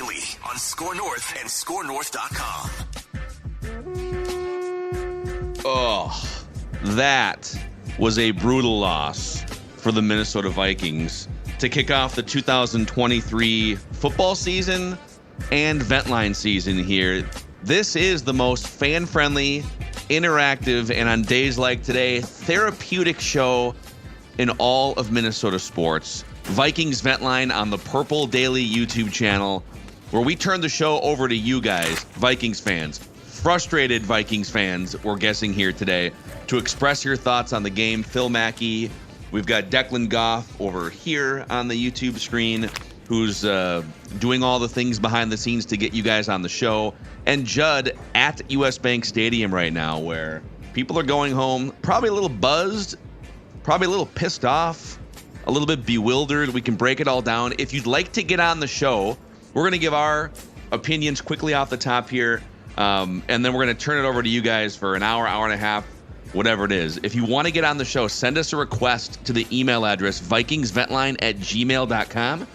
daily on Score North and ScoreNorth.com. Oh, that was a brutal loss for the Minnesota Vikings to kick off the 2023 football season and Vent Line season here. This is the most fan-friendly, interactive, and on days like today, therapeutic show in all of Minnesota sports. Vikings Vent Line on the Purple Daily YouTube channel, where we turn the show over to you guys, Vikings fans, frustrated Vikings fans, we're guessing here today, to express your thoughts on the game. Phil Mackey, we've got Declan Goff over here on the YouTube screen, who's doing all the things behind the scenes to get you guys on the show, and Judd at US Bank Stadium right now, where people are going home, probably a little buzzed, probably a little pissed off, a little bit bewildered. We can break it all down. If you'd like to get on the show, we're going to give our opinions quickly off the top here, and then we're going to turn it over to you guys for an hour, hour and a half, whatever it is. If you want to get on the show, send us a request to the email address vikingsventline@gmail.com,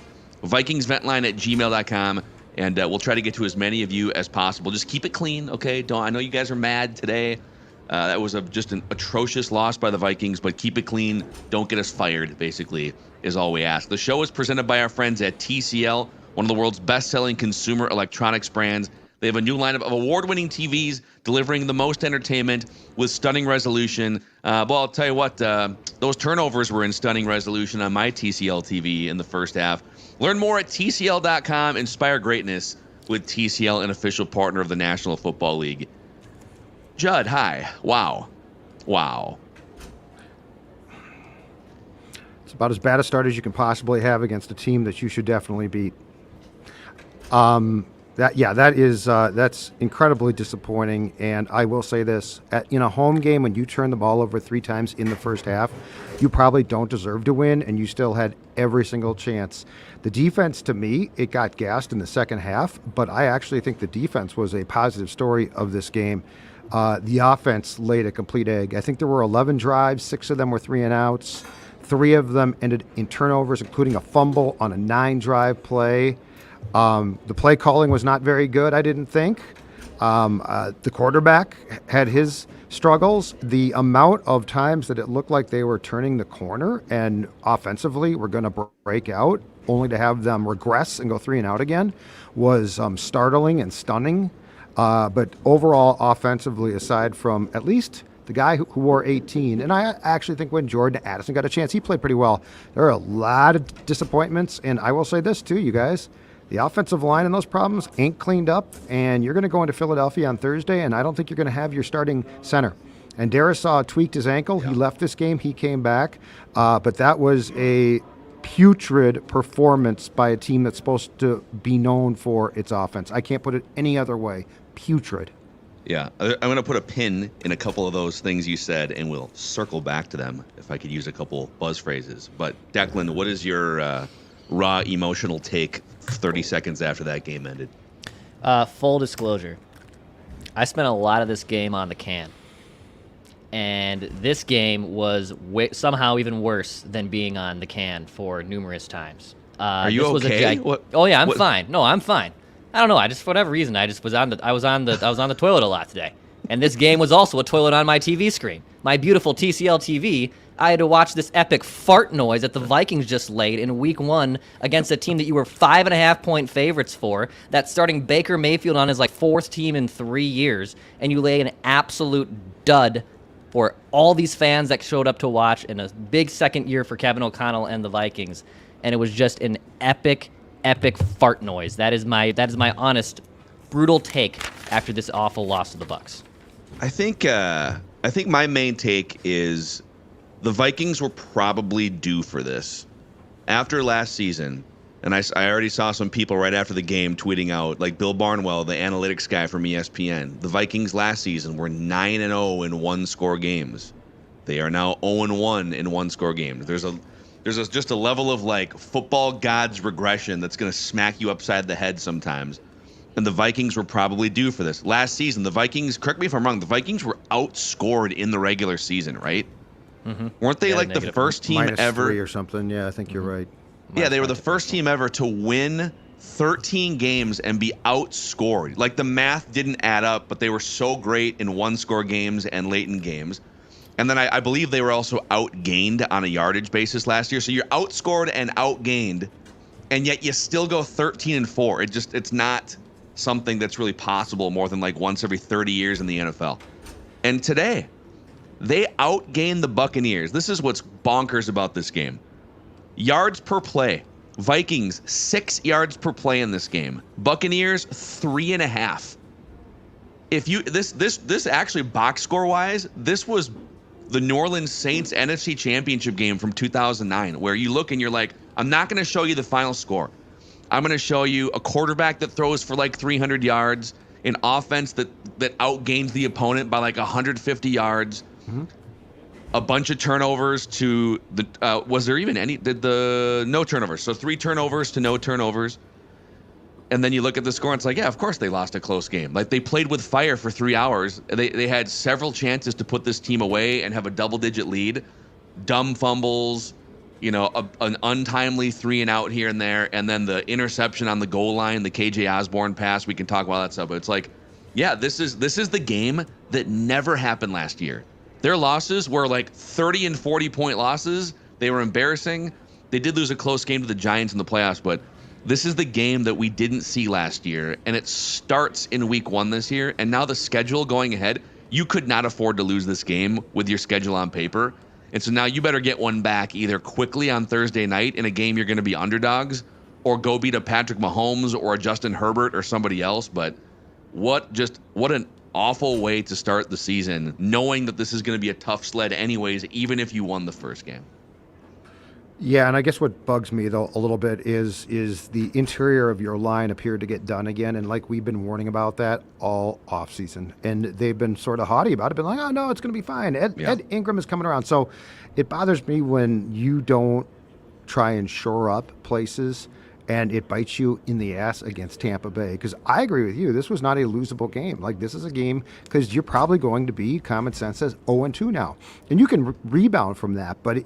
vikingsventline@gmail.com, and we'll try to get to as many of you as possible. Just keep it clean, okay? I know you guys are mad today. That was just an atrocious loss by the Vikings, but keep it clean. Don't get us fired, basically, is all we ask. The show is presented by our friends at TCL, one of the world's best-selling consumer electronics brands. They have a new lineup of award-winning TVs delivering the most entertainment with stunning resolution. Well, I'll tell you what, those turnovers were in stunning resolution on my TCL TV in the first half. Learn more at TCL.com. Inspire greatness with TCL, an official partner of the National Football League. Judd, hi. Wow. It's about as bad a start as you can possibly have against a team that you should definitely beat. That's incredibly disappointing. And I will say this: in a home game, when you turn the ball over 3 times in the first half, you probably don't deserve to win, and you still had every single chance. The defense, to me, it got gassed in the second half, but I actually think the defense was a positive story of this game. The offense laid a complete egg. I think there were 11 drives, 6 of them were 3-and-outs. 3 of them ended in turnovers, including a fumble on a 9-drive play. The play calling was not very good, I didn't think. The quarterback had his struggles. The amount of times that it looked like they were turning the corner and offensively were going to break out, only to have them regress and go 3-and-out again, was startling and stunning. But overall, offensively, aside from at least the guy who wore 18, and I actually think when Jordan Addison got a chance, he played pretty well. There are a lot of disappointments, and I will say this too, you guys. The offensive line and those problems ain't cleaned up, and you're going to go into Philadelphia on Thursday, and I don't think you're going to have your starting center. And Darisaw tweaked his ankle. Yeah. He left this game. He came back. But that was a putrid performance by a team that's supposed to be known for its offense. I can't put it any other way. Putrid. Yeah, I'm going to put a pin in a couple of those things you said, and we'll circle back to them if I could use a couple buzz phrases. But, Declan, what is your raw emotional take 30 seconds after that game ended? Full disclosure, I spent a lot of this game on the can. And this game was somehow even worse than being on the can for numerous times. Are you okay? Oh yeah, I'm fine. No, I'm fine. I don't know. I just, for whatever reason, I was on the toilet a lot today. And this game was also a toilet on my TV screen. My beautiful TCL TV. I had to watch this epic fart noise that the Vikings just laid in Week 1 against a team that you were 5.5-point favorites for. That's starting Baker Mayfield on his 4th team in 3 years, and you lay an absolute dud for all these fans that showed up to watch in a big second year for Kevin O'Connell and the Vikings. And it was just an epic fart noise. That is my honest, brutal take after this awful loss to the Bucs. I think my main take is the Vikings were probably due for this. After last season, and I already saw some people right after the game tweeting out, like Bill Barnwell, the analytics guy from ESPN, the Vikings last season were 9-0 in one-score games. They are now 0-1 in one-score games. There's just a level of football gods regression that's going to smack you upside the head sometimes. And the Vikings were probably due for this. Last season, the Vikings, correct me if I'm wrong, the Vikings were outscored in the regular season, right? Mm-hmm. Weren't they the first team ever? -3 or something. Yeah, I think you're right. Yeah, they were the first team ever to win 13 games and be outscored. Like the math didn't add up, but they were so great in one-score games and late in games. And then I believe they were also outgained on a yardage basis last year. So you're outscored and outgained, and yet you still go 13-4. It's not something that's really possible more than like once every 30 years in the NFL. And today, they outgained the Buccaneers. This is what's bonkers about this game. Yards per play. Vikings 6 yards per play in this game. Buccaneers 3.5. If you this actually box score wise, this was the New Orleans Saints NFC Championship game from 2009, where you look and you're like, I'm not going to show you the final score. I'm going to show you a quarterback that throws for like 300 yards, an offense that outgains the opponent by like 150 yards, a bunch of turnovers to the was there even any no turnovers? So 3 turnovers to no turnovers. And then you look at the score and it's like, yeah, of course they lost a close game. Like they played with fire for 3 hours. They had several chances to put this team away and have a double-digit lead. Dumb fumbles, an untimely 3-and-out here and there, and then the interception on the goal line, the KJ Osborne pass. We can talk about that stuff, but it's like, yeah, this is the game that never happened last year. Their losses were like 30 and 40-point losses. They were embarrassing. They did lose a close game to the Giants in the playoffs, but this is the game that we didn't see last year, and it starts in week 1 this year. And now the schedule going ahead, you could not afford to lose this game with your schedule on paper. And so now you better get one back either quickly on Thursday night in a game you're going to be underdogs, or go beat a Patrick Mahomes or a Justin Herbert or somebody else. But what an awful way to start the season, knowing that this is going to be a tough sled anyways, even if you won the first game. Yeah, and I guess what bugs me though a little bit is the interior of your line appeared to get done again, and like we've been warning about that all offseason, and they've been sort of haughty about it, been like, oh no, it's going to be fine. Ed Ingram is coming around, so it bothers me when you don't try and shore up places, and it bites you in the ass against Tampa Bay. Because I agree with you, this was not a losable game. Like this is a game because you're probably going to be, common sense says, 0-2 now, and you can rebound from that, but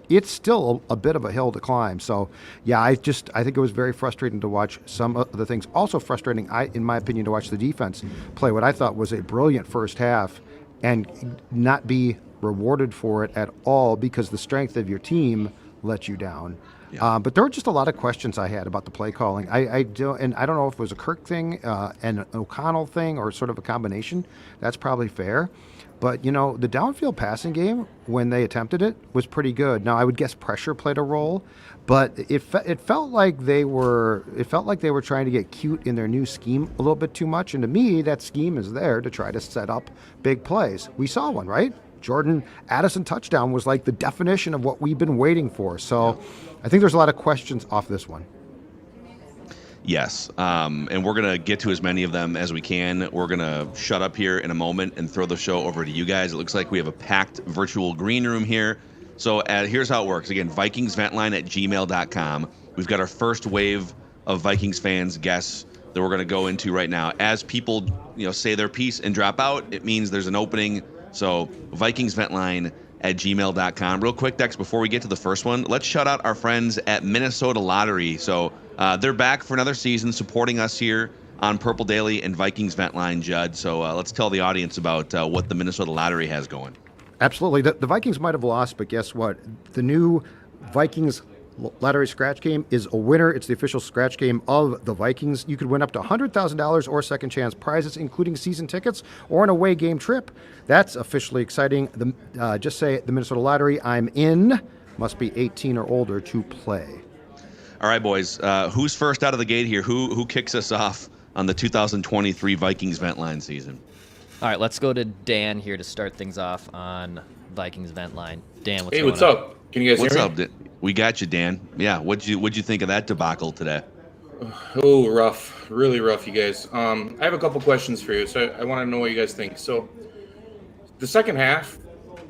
it's still a bit of a hill to climb. So, yeah, I think it was very frustrating to watch some of the things. Also frustrating, in my opinion, to watch the defense play what I thought was a brilliant first half and not be rewarded for it at all because the strength of your team let you down. Yeah. But there were just a lot of questions I had about the play calling. I don't know if it was a Kirk thing and an O'Connell thing or sort of a combination. That's probably fair. But, the downfield passing game, when they attempted it, was pretty good. Now, I would guess pressure played a role, but it felt like they were trying to get cute in their new scheme a little bit too much. And to me, that scheme is there to try to set up big plays. We saw one, right? Jordan Addison touchdown was like the definition of what we've been waiting for. So I think there's a lot of questions off this one. Yes, and we're going to get to as many of them as we can. We're going to shut up here in a moment and throw the show over to you guys. It looks like we have a packed virtual green room here. So here's how it works. Again, vikingsventline@gmail.com. We've got our first wave of Vikings fans guests that we're going to go into right now. As people say their piece and drop out, it means there's an opening. So vikingsventline@gmail.com. Real quick, Dex, before we get to the first one, let's shout out our friends at Minnesota Lottery. So they're back for another season supporting us here on Purple Daily and Vikings Vent Line, Judd. So let's tell the audience about what the Minnesota Lottery has going. Absolutely. The Vikings might have lost, but guess what? The new Vikings Lottery scratch game is a winner. It's the official scratch game of the Vikings. You could win up to $100,000 or second chance prizes, including season tickets or an away game trip. That's officially exciting. Just say the Minnesota Lottery, I'm in. Must be 18 or older to play. All right, boys. Who's first out of the gate here? Who kicks us off on the 2023 Vikings Vent Line season? All right, let's go to Dan here to start things off on Vikings Vent Line. Dan, what's Hey, going what's on? up? Can you guys hear me? What's up? We got you, Dan. Yeah, what'd you think of that debacle today? Oh, rough. Really rough, you guys. I have a couple questions for you, so I want to know what you guys think. So, the second half,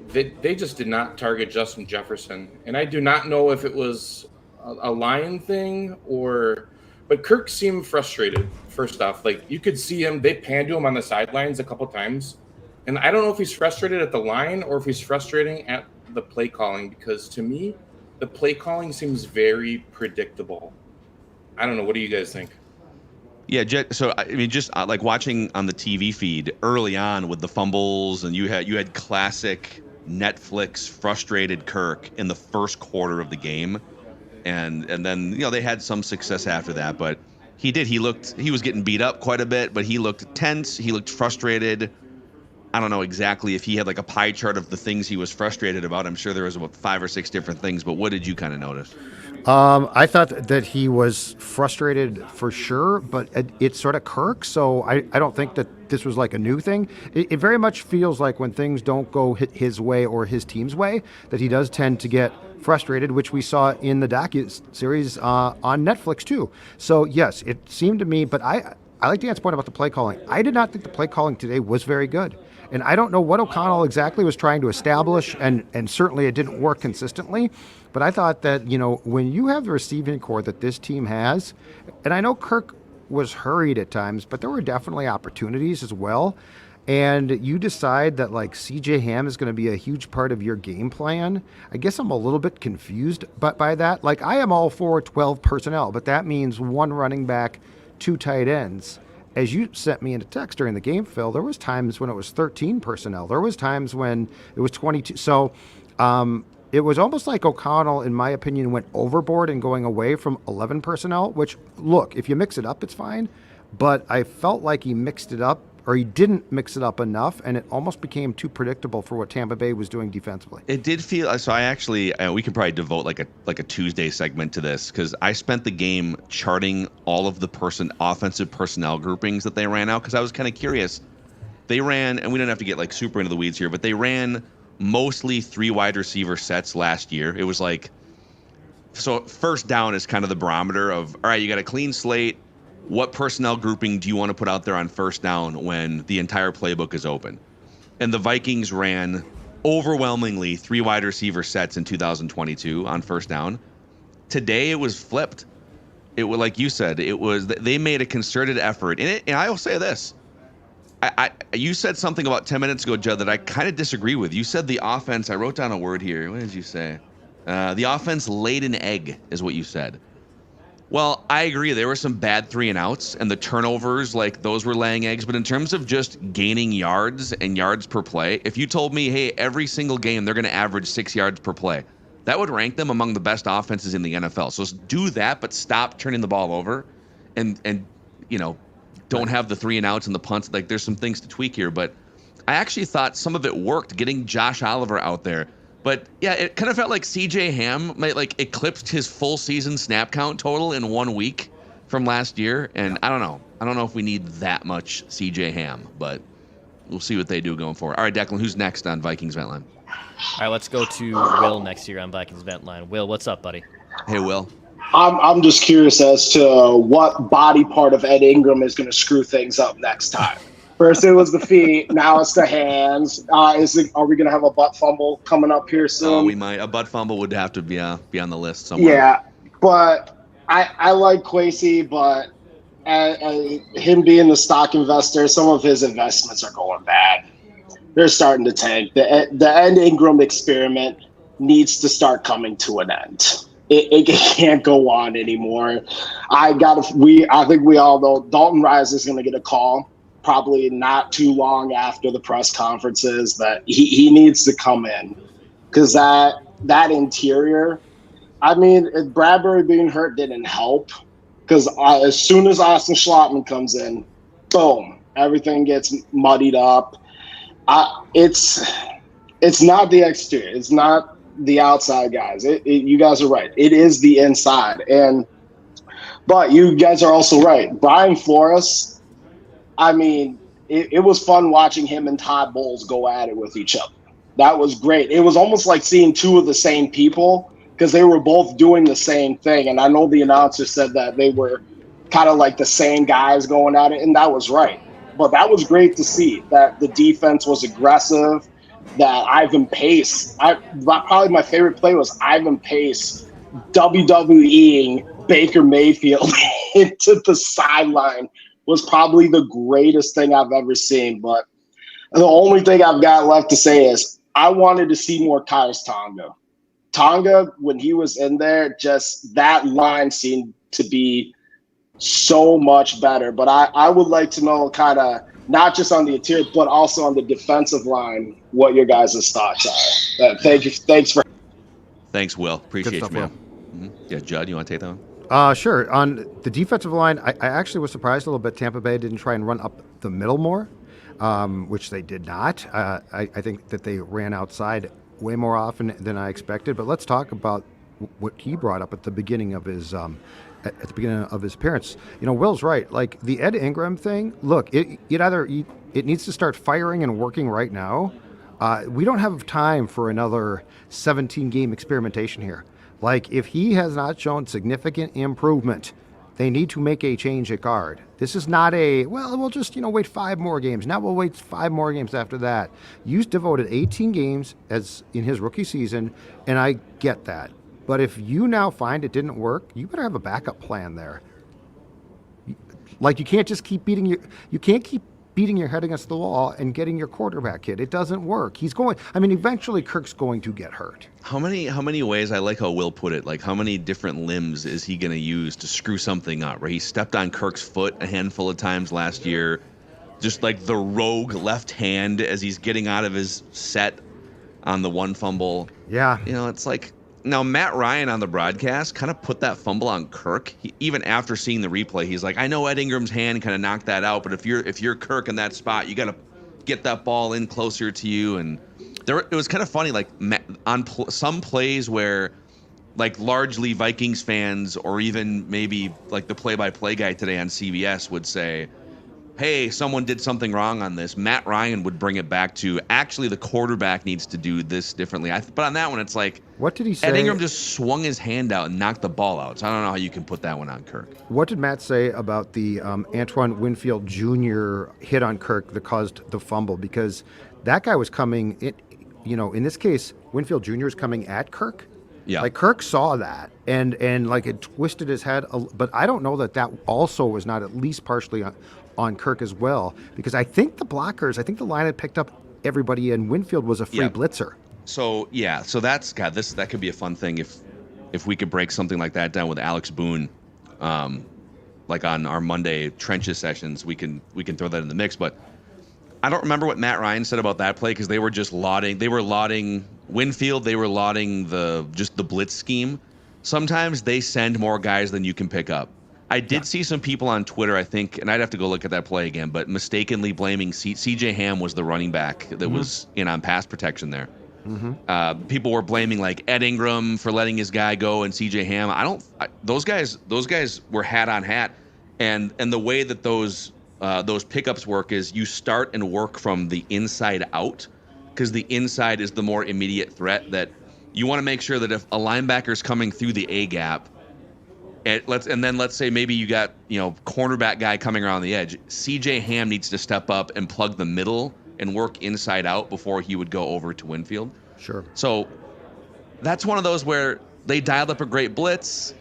they just did not target Justin Jefferson. And I do not know if it was a line thing but Kirk seemed frustrated, first off. Like, you could see him, they panned to him on the sidelines a couple times. And I don't know if he's frustrated at the line or if he's frustrating at the play calling, because to me, the play calling seems very predictable. I don't know. What do you guys think? Yeah, so I mean, just like watching on the TV feed early on with the fumbles, and you had classic Netflix frustrated Kirk in the first quarter of the game, and then they had some success after that, but he was getting beat up quite a bit, but he looked tense, he looked frustrated. I don't know exactly if he had like a pie chart of the things he was frustrated about. I'm sure there was about 5 or 6 different things, but what did you kind of notice? I thought that he was frustrated for sure, but it's sort of Kirk, so I don't think that this was like a new thing. It very much feels like when things don't go his way or his team's way, that he does tend to get frustrated, which we saw in the docu-series on Netflix too. So yes, it seemed to me, but I like Dan's point about the play calling. I did not think the play calling today was very good. And I don't know what O'Connell exactly was trying to establish, and certainly it didn't work consistently. But I thought that, when you have the receiving core that this team has, and I know Kirk was hurried at times, but there were definitely opportunities as well. And you decide that like CJ Ham is going to be a huge part of your game plan. I guess I'm a little bit confused by that. Like I am all for 12 personnel, but that means 1 running back, 2 tight ends. As you sent me into text during the game, Phil, there was times when it was 13 personnel. There was times when it was 22. So it was almost like O'Connell, in my opinion, went overboard in going away from 11 personnel, which, look, if you mix it up, it's fine. But I felt like he mixed it up, or he didn't mix it up enough, and it almost became too predictable for what Tampa Bay was doing defensively. It did feel so. I actually we could probably devote like a Tuesday segment to this, because I spent the game charting all of the offensive personnel groupings that they ran out, because I was kind of curious. They ran, and we don't have to get like super into the weeds here, but they ran mostly 3 wide receiver sets last year. It was like, so first down is kind of the barometer of, all right, you got a clean slate. What personnel grouping do you want to put out there on first down when the entire playbook is open? And the Vikings ran overwhelmingly 3 wide receiver sets in 2022 on first down. Today it was flipped. It was like you said. They made a concerted effort. And I will say this: you said something about 10 minutes ago, Judd, that I kind of disagree with. You said the offense. I wrote down a word here. What did you say? The offense laid an egg, is what you said. Well, I agree. There were some bad 3 and outs, and the turnovers, like those were laying eggs. But in terms of just gaining yards and yards per play, if you told me, hey, every single game they're going to average 6 yards per play, that would rank them among the best offenses in the NFL. So do that, but stop turning the ball over, and don't have the 3 and outs and the punts. Like there's some things to tweak here, but I actually thought some of it worked, getting Josh Oliver out there. But yeah, it kind of felt like CJ Ham might like eclipsed his full season snap count total in 1 week from last year. And I don't know. I don't know if we need that much CJ Ham, but we'll see what they do going forward. All right, Declan, who's next on Vikings Vent Line? All right, let's go to Will next year on Vikings Vent Line. Will, what's up, buddy? Hey, Will. I'm just curious as to what body part of Ed Ingram is going to screw things up next time. First it was the feet, now it's the hands. Are we going to have a butt fumble coming up here soon? Oh, we might. A butt fumble would have to be on the list somewhere. Yeah, but I like Kwesi, but him being the stock investor, some of his investments are going bad. They're starting to tank. The Ed Ingram experiment needs to start coming to an end. It can't go on anymore. I think we all know Dalton Rice is going to get a call. Probably not too long after the press conferences, that he needs to come in, because that interior, I mean, Bradbury being hurt didn't help, because as soon as Austin Schlottman comes in, boom, everything gets muddied up. It's not the exterior, it's not the outside guys. You guys are right. It is the inside, but you guys are also right. Brian Flores. I mean, it was fun watching him and Todd Bowles go at it with each other. That was great. It was almost like seeing 2 of the same people, because they were both doing the same thing. And I know the announcer said that they were kind of like the same guys going at it, and that was right. But that was great to see, that the defense was aggressive, that Ivan Pace, probably my favorite play was Ivan Pace WWEing Baker Mayfield into the sideline. Was probably the greatest thing I've ever seen. But the only thing I've got left to say is I wanted to see more Kaius Tonga. Tonga, when he was in there, just that line seemed to be so much better. But I would like to know kind of not just on the interior, but also on the defensive line, what your guys' thoughts are. Thank you. Thanks, Will. Appreciate stuff, you, man. Will. Yeah, Judd, you want to take that one? Sure. On the defensive line, I actually was surprised a little bit. Tampa Bay didn't try and run up the middle more, which they did not. I think that they ran outside way more often than I expected. But let's talk about what he brought up at the beginning of his appearance. Will's right. Like the Ed Ingram thing. Look, it needs to start firing and working right now. We don't have time for another 17-game experimentation here. Like, if he has not shown significant improvement, they need to make a change at guard. This is not we'll just, wait 5 more games. Now we'll wait 5 more games after that. You devoted 18 games as in his rookie season, and I get that. But if you now find it didn't work, you better have a backup plan there. Like, you can't just keep beating your head against the wall and getting your quarterback hit. It doesn't work. Eventually Kirk's going to get hurt. How many ways, I like how Will put it, like how many different limbs is he going to use to screw something up, right? He stepped on Kirk's foot a handful of times last year, just like the rogue left hand as he's getting out of his set on the one fumble. Yeah. It's like, now Matt Ryan on the broadcast kind of put that fumble on Kirk. Even after seeing the replay, he's like, I know Ed Ingram's hand kind of knocked that out, but if you're Kirk in that spot, you got to get that ball in closer to you. And it was kind of funny, like on some plays where like largely Vikings fans or even maybe like the play-by-play guy today on CBS would say, hey, someone did something wrong on this. Matt Ryan would bring it back to, actually, the quarterback needs to do this differently. But on that one, it's like, what did he say? Ed Ingram just swung his hand out and knocked the ball out. So I don't know how you can put that one on Kirk. What did Matt say about the Antoine Winfield Jr. hit on Kirk that caused the fumble? Because that guy was coming, in this case, Winfield Jr. is coming at Kirk. Yeah. Like, Kirk saw that and like it twisted his head. But I don't know that also was not at least partially on Kirk as well, because I think the line had picked up everybody, and Winfield was a free blitzer. So that could be a fun thing if we could break something like that down with Alex Boone, like on our Monday trenches sessions. We can throw that in the mix. But I don't remember what Matt Ryan said about that play, because they were just lauding Winfield. They were lauding the blitz scheme. Sometimes they send more guys than you can pick up. I did see some people on Twitter, I think, and I'd have to go look at that play again, but mistakenly blaming C.J. Ham was the running back that was in on pass protection there. Mm-hmm. People were blaming like Ed Ingram for letting his guy go and C.J. Ham. Those guys were hat on hat, and the way that those pickups work is you start and work from the inside out, because the inside is the more immediate threat. That you want to make sure that if a linebacker's coming through the A gap, and then let's say maybe you got cornerback guy coming around the edge, C.J. Ham needs to step up and plug the middle and work inside out before he would go over to Winfield. Sure. So that's one of those where they dialed up a great blitz.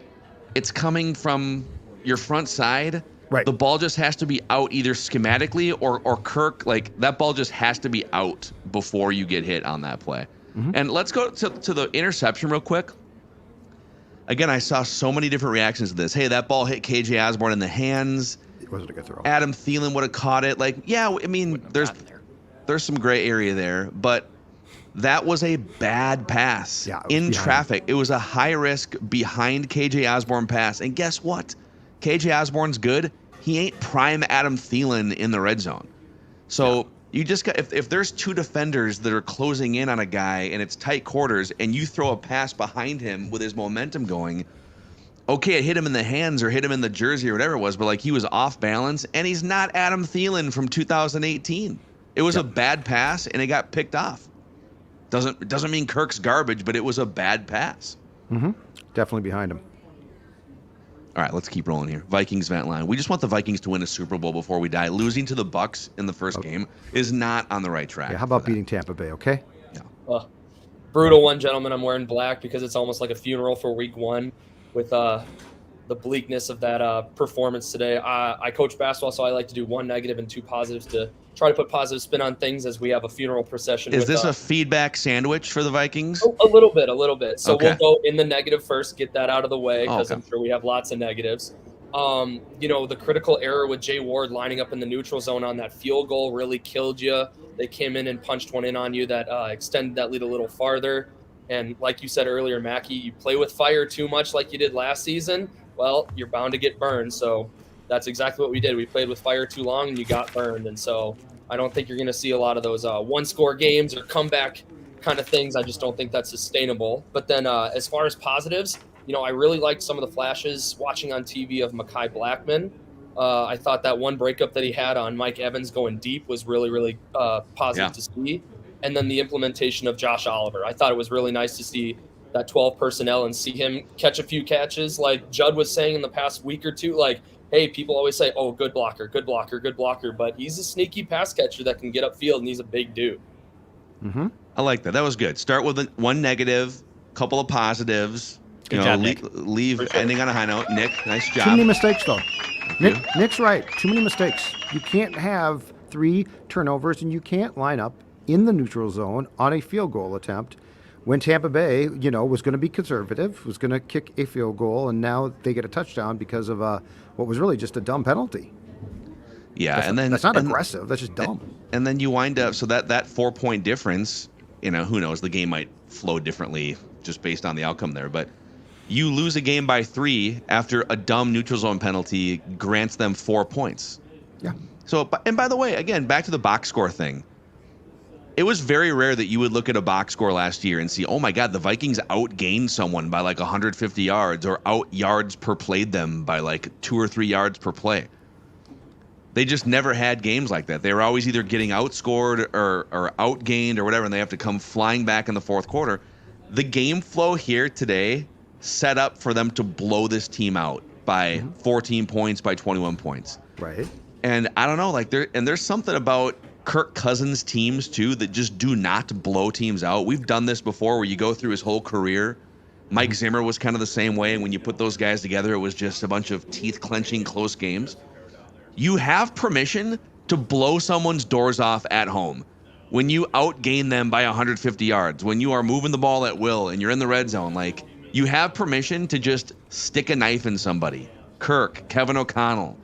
It's coming from your front side. Right. The ball just has to be out either schematically or Kirk, like that ball just has to be out before you get hit on that play. Mm-hmm. And let's go to the interception real quick. Again, I saw so many different reactions to this. Hey, that ball hit KJ Osborne in the hands. It wasn't a good throw. Adam Thielen would have caught it. Like, yeah, I mean, there's some gray area there, but that was a bad pass in traffic. It was a high risk behind KJ Osborne pass. And guess what? KJ Osborne's good. He ain't prime Adam Thielen in the red zone. So you just got, if there's two defenders that are closing in on a guy and it's tight quarters and you throw a pass behind him with his momentum going, okay, it hit him in the hands or hit him in the jersey or whatever it was, but like he was off balance, and he's not Adam Thielen from 2018. It was a bad pass and it got picked off. Doesn't mean Kirk's garbage, but it was a bad pass. Mm-hmm. Definitely behind him. All right, let's keep rolling here. Vikings Vent Line. We just want the Vikings to win a Super Bowl before we die. Losing to the Bucs in the first game is not on the right track. Yeah, how about beating Tampa Bay, okay? Yeah. Brutal one, gentlemen. I'm wearing black because it's almost like a funeral for week one with the bleakness of that performance today. I coach basketball, so I like to do one negative and two positives to try to put positive spin on things as we have a funeral procession. Is this a feedback sandwich for the Vikings? A little bit. So okay. We'll go in the negative first, get that out of the way, because I'm sure we have lots of negatives. The critical error with Jay Ward lining up in the neutral zone on that field goal really killed you. They came in and punched one in on you that extended that lead a little farther. And like you said earlier, Mackie, you play with fire too much like you did last season, well, you're bound to get burned. So that's exactly what we did. We played with fire too long and you got burned. And so I don't think you're going to see a lot of those one-score games or comeback kind of things. I just don't think that's sustainable. But then as far as positives, I really liked some of the flashes watching on TV of Mekhi Blackman. I thought that one breakup that he had on Mike Evans going deep was really, really positive to see. And then the implementation of Josh Oliver. I thought it was really nice to see that 12 personnel and see him catch a few catches. Like Judd was saying in the past week or two, like, hey, people always say, oh, good blocker, good blocker, good blocker. But he's a sneaky pass catcher that can get upfield, and he's a big dude. Mm-hmm. I like that. That was good. Start with one negative, couple of positives. Good job, Nick. Leave ending on a high note. Nick, nice job. Too many mistakes, though. Nick's right. Too many mistakes. You can't have 3 turnovers, and you can't line up in the neutral zone on a field goal attempt when Tampa Bay, was going to be conservative, was going to kick a field goal, and now they get a touchdown because of what was really just a dumb penalty. Yeah, that's not aggressive. That's just dumb. And then you wind up so that 4-point difference. Who knows? The game might flow differently just based on the outcome there, but you lose a game by 3 after a dumb neutral zone penalty grants them 4 points. Yeah. So, and by the way, again, back to the box score thing. It was very rare that you would look at a box score last year and see, oh my God, the Vikings outgained someone by like 150 yards or out yards per played them by like 2 or 3 yards per play. They just never had games like that. They were always either getting outscored or outgained or whatever, and they have to come flying back in the fourth quarter. The game flow here today set up for them to blow this team out by 14 points, by 21 points. Right. And I don't know, there's something about Kirk Cousins teams too that just do not blow teams out. We've done this before where you go through his whole career. Mike Zimmer was kind of the same way, and when you put those guys together, it was just a bunch of teeth-clenching close games. You have permission to blow someone's doors off at home when you outgain them by 150 yards, when you are moving the ball at will and you're in the red zone. Like, you have permission to just stick a knife in somebody. Kirk, Kevin O'Connell,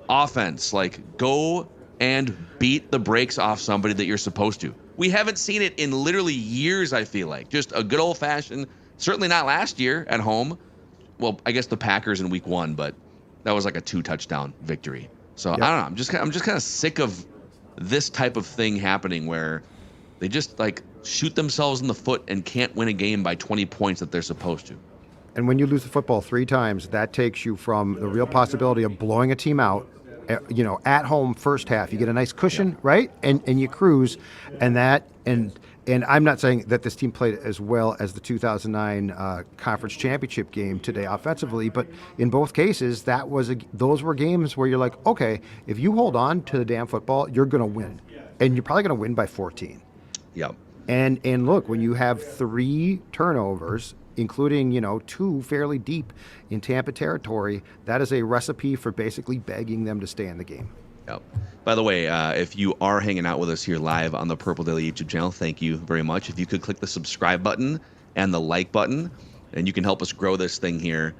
offense, go and beat the brakes off somebody that you're supposed to. We haven't seen it in literally years, I feel like. Just a good old-fashioned, certainly not last year at home. Well, I guess the Packers in week 1, but that was like a 2-touchdown victory. So yep. I don't know. I'm just kind of sick of this type of thing happening where they just shoot themselves in the foot and can't win a game by 20 points that they're supposed to. And when you lose the football 3 times, that takes you from the real possibility of blowing a team out, at home first half. You get a nice cushion, right? And you cruise, and I'm not saying that this team played as well as the 2009 conference championship game today offensively, but in both cases, those were games where you're like, okay, if you hold on to the damn football, you're going to win, and you're probably going to win by 14. Yep. And look, when you have 3 turnovers, including 2 fairly deep in Tampa territory, that is a recipe for basically begging them to stay in the game. Yep. By the way, if you are hanging out with us here live on the Purple Daily YouTube channel, thank you very much. If you could click the subscribe button and the like button, and you can help us grow this thing here.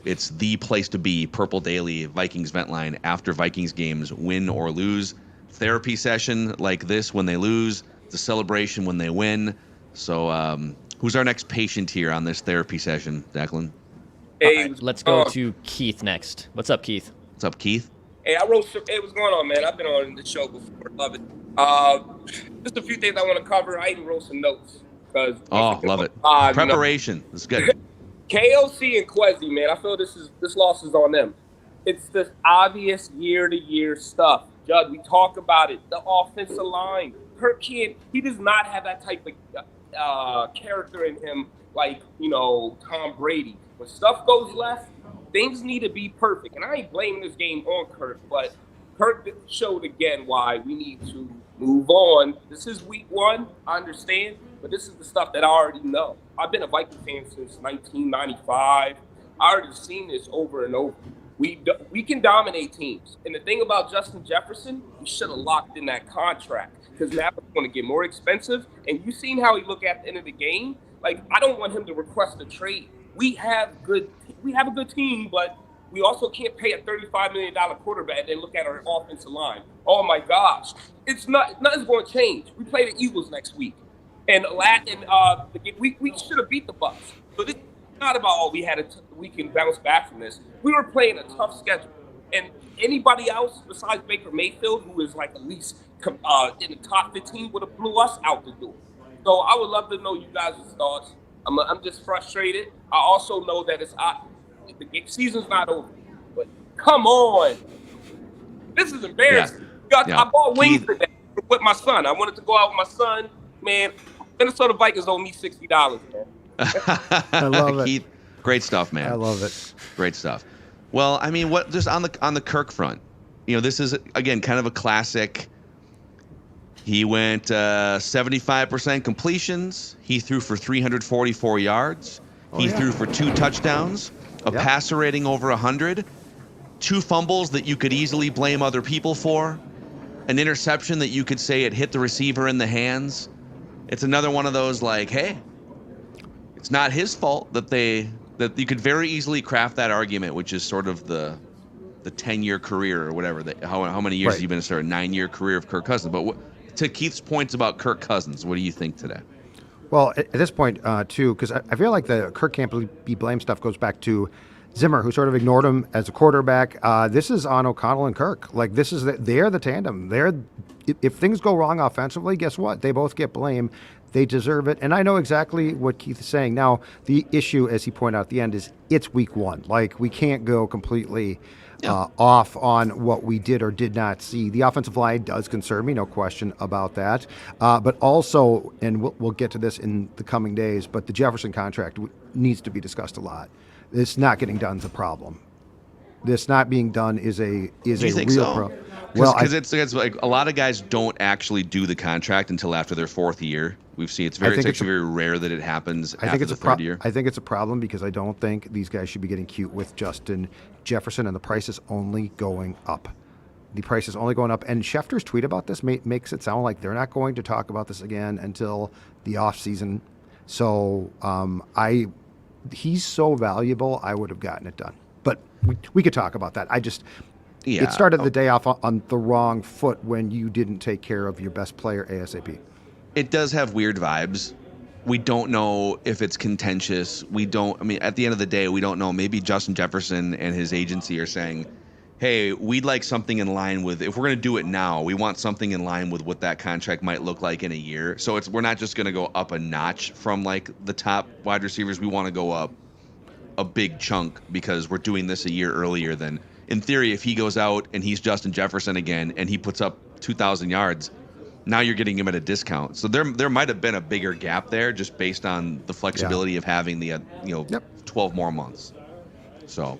It's the place to be, Purple Daily, Vikings Vent Line, after Vikings games, win or lose. Therapy session like this when they lose. It's a celebration when they win. So who's our next patient here on this therapy session, Declan? Hey, right, let's go to Keith next. What's up, Keith? What's up, Keith? Hey, I wrote some. Hey, what's going on, man? I've been on the show before. Love it. Just a few things I want to cover. I even wrote some notes. Love it. Preparation. That's good. KOC and Kwesi, man, I feel this loss is on them. It's this obvious year-to-year stuff. Judd, we talk about it. The offensive line. Kirk he does not have that type of character in him like, Tom Brady. When stuff goes left, things need to be perfect. And I ain't blaming this game on Kirk, but Kirk showed again why we need to move on. This is week 1, I understand, but this is the stuff that I already know. I've been a Viking fan since 1995. I already seen this over and over. We can dominate teams. And the thing about Justin Jefferson, we should have locked in that contract because now it's going to get more expensive. And you seen how he looked at the end of the game? I don't want him to request a trade. We have a good team, but we also can't pay a $35 million quarterback and look at our offensive line. Oh my gosh, nothing's going to change. We play the Eagles next week, and we should have beat the Bucs. So this is not about we can bounce back from this. We were playing a tough schedule, and anybody else besides Baker Mayfield, who is like at least in the top 15, would have blew us out the door. So I would love to know you guys' thoughts. I'm just frustrated. I also know that the season's not over, but come on, this is embarrassing. I bought wings today with my son. I wanted to go out with my son. Man, Minnesota Vikings owe me $60, man. I love it. Keith, great stuff, man. I love it. Great stuff. Well, I mean, what just on the Kirk front? This is again kind of a classic. He went 75% completions. He threw for 344 yards. He threw for 2 touchdowns, a passer rating over 100, 2 fumbles that you could easily blame other people for, an interception that you could say it hit the receiver in the hands. It's another one of those like, hey, it's not his fault that you could very easily craft that argument, which is sort of the 10-year career or whatever. How many years has he been a starter? 9-year career of Kirk Cousins. But to Keith's points about Kirk Cousins, what do you think today? Well, at this point, too, because I feel like the Kirk can't be blamed stuff goes back to Zimmer, who sort of ignored him as a quarterback. This is on O'Connell and Kirk. Like, they're the tandem. If things go wrong offensively, guess what? They both get blame. They deserve it. And I know exactly what Keith is saying. Now, the issue, as he pointed out at the end, is it's week 1. Like, we can't go completely off on what we did or did not see. The offensive line does concern me, no question about that. But also, and we'll get to this in the coming days, but the Jefferson contract needs to be discussed a lot. This not getting done is a problem. This not being done is a real problem. Well, because it's like a lot of guys don't actually do the contract until after their 4th year. We've seen it's actually very rare that it happens after the 3rd year. I think it's a problem because I don't think these guys should be getting cute with Justin Jefferson, and the price is only going up. The price is only going up, and Schefter's tweet about this makes it sound like they're not going to talk about this again until the offseason. So he's so valuable, I would have gotten it done. But we could talk about that. It started the day off on the wrong foot when you didn't take care of your best player ASAP. It does have weird vibes. We don't know if it's contentious. At the end of the day, we don't know. Maybe Justin Jefferson and his agency are saying, hey, we'd like something in line with, if we're going to do it now, we want something in line with what that contract might look like in a year. So we're not just going to go up a notch from like the top wide receivers. We want to go up a big chunk because we're doing this a year earlier than, in theory, if he goes out and he's Justin Jefferson again and he puts up 2,000 yards, now you're getting him at a discount. So there might have been a bigger gap there just based on the flexibility of having the 12 more months. So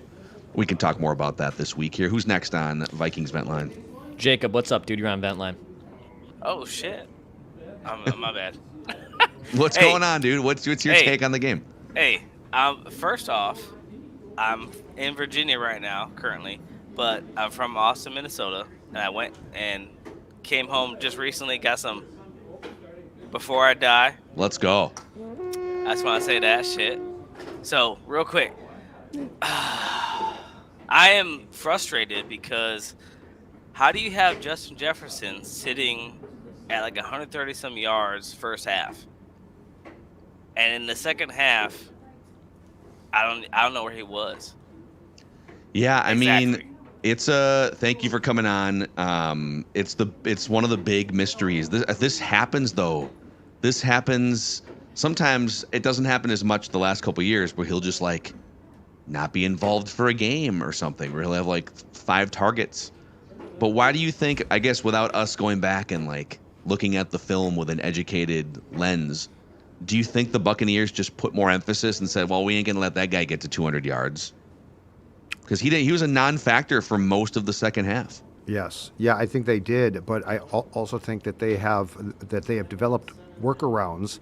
we can talk more about that this week here. Who's next on Vikings Vent Line? Jacob, what's up, dude? You're on Vent Line. Oh, shit. My bad. What's going on, dude? What's your take on the game? Hey, first off, I'm in Virginia right now, currently, but I'm from Austin, Minnesota, and I went and came home just recently, got some Before I Die. Let's go. I just want to say that shit. So, real quick, I am frustrated because how do you have Justin Jefferson sitting at like 130-some yards first half, and in the second half, I don't know where he was. Yeah, I exactly. mean, thank you for coming on. It's one of the big mysteries. This happens though. This happens sometimes. It doesn't happen as much the last couple of years, where he'll just like not be involved for a game or something, where he'll have like 5 targets. But why do you think, I guess without us going back and like looking at the film with an educated lens, do you think the Buccaneers just put more emphasis and said, well, we ain't going to let that guy get to 200 yards? Because he was a non-factor for most of the second half. Yes. Yeah, I think they did. But I also think that they have developed workarounds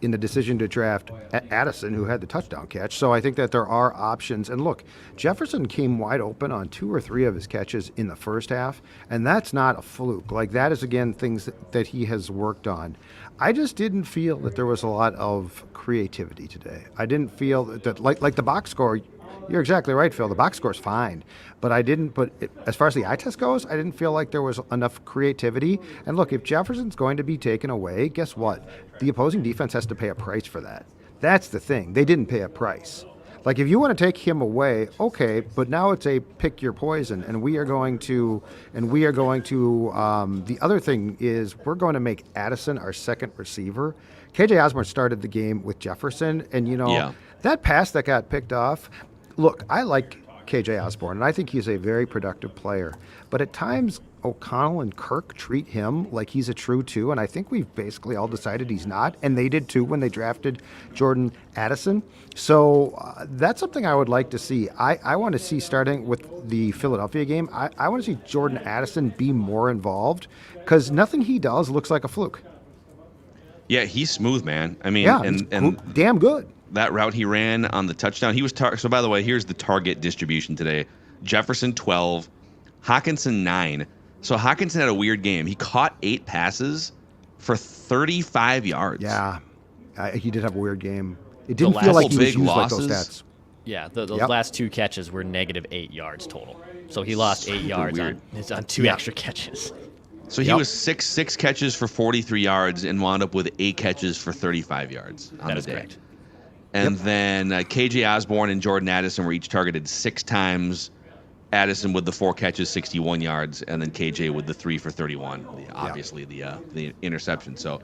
in the decision to draft Addison, who had the touchdown catch. So I think that there are options. And look, Jefferson came wide open on 2 or 3 of his catches in the first half, and that's not a fluke. Like, that is, again, things that he has worked on. I just didn't feel that there was a lot of creativity today. I didn't feel that like the box score, You're exactly right, Phil. The box score's fine, but as far as the eye test goes, I didn't feel like there was enough creativity. And look, if Jefferson's going to be taken away, guess what? The opposing defense has to pay a price for that. That's the thing. They didn't pay a price. Like, if you want to take him away, okay, but now it's a pick your poison, and we are going to, the other thing is we're going to make Addison our second receiver. KJ Osborne started the game with Jefferson, and, that pass that got picked off, look, I like KJ Osborne, and I think he's a very productive player, but at times O'Connell and Kirk treat him like he's a true 2, and I think we've basically all decided he's not, and they did too when they drafted Jordan Addison. So that's something I would like to see. I want to see, starting with the Philadelphia game, I want to see Jordan Addison be more involved, because nothing he does looks like a fluke. Yeah, he's smooth, man. I mean, yeah, and damn good. That route he ran on the touchdown, he was so by the way, here's the target distribution today. Jefferson 12, Hockenson 9. So Hockenson had a weird game. He caught 8 passes for 35 yards. Yeah, he did have a weird game. It didn't feel like he was used like those stats. Yeah, those last 2 catches were -8 yards total. So he lost 8 yards on 2 extra catches. So he was 6 catches for 43 yards and wound up with 8 catches for 35 yards on the day. Correct. And then KJ Osborne and Jordan Addison were each targeted 6 times. Addison with the 4 catches, 61 yards, and then KJ with the 3 for 31. Obviously, the interception. So,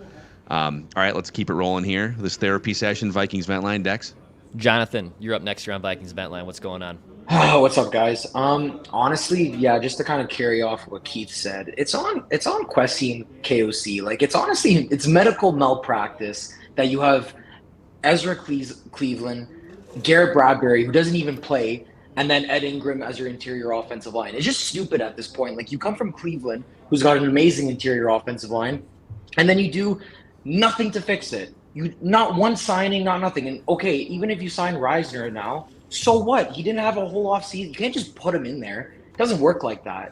all right, let's keep it rolling here. This therapy session, Vikings Vent Line, Dex. Jonathan, you're up next. You're on Vikings Vent Line. What's going on? Oh, what's up, guys? Honestly, yeah, just to kind of carry off what Keith said, it's on Kwesi and KOC. Like, it's medical malpractice that you have Ezra Cleveland, Garrett Bradbury, who doesn't even play, and then Ed Ingram as your interior offensive line. It's just stupid at this point. Like, you come from Cleveland, who's got an amazing interior offensive line, and then you do nothing to fix it. Not one signing, not nothing. And okay, even if you sign Reisner now, so what? He didn't have a whole offseason. You can't just put him in there. It doesn't work like that.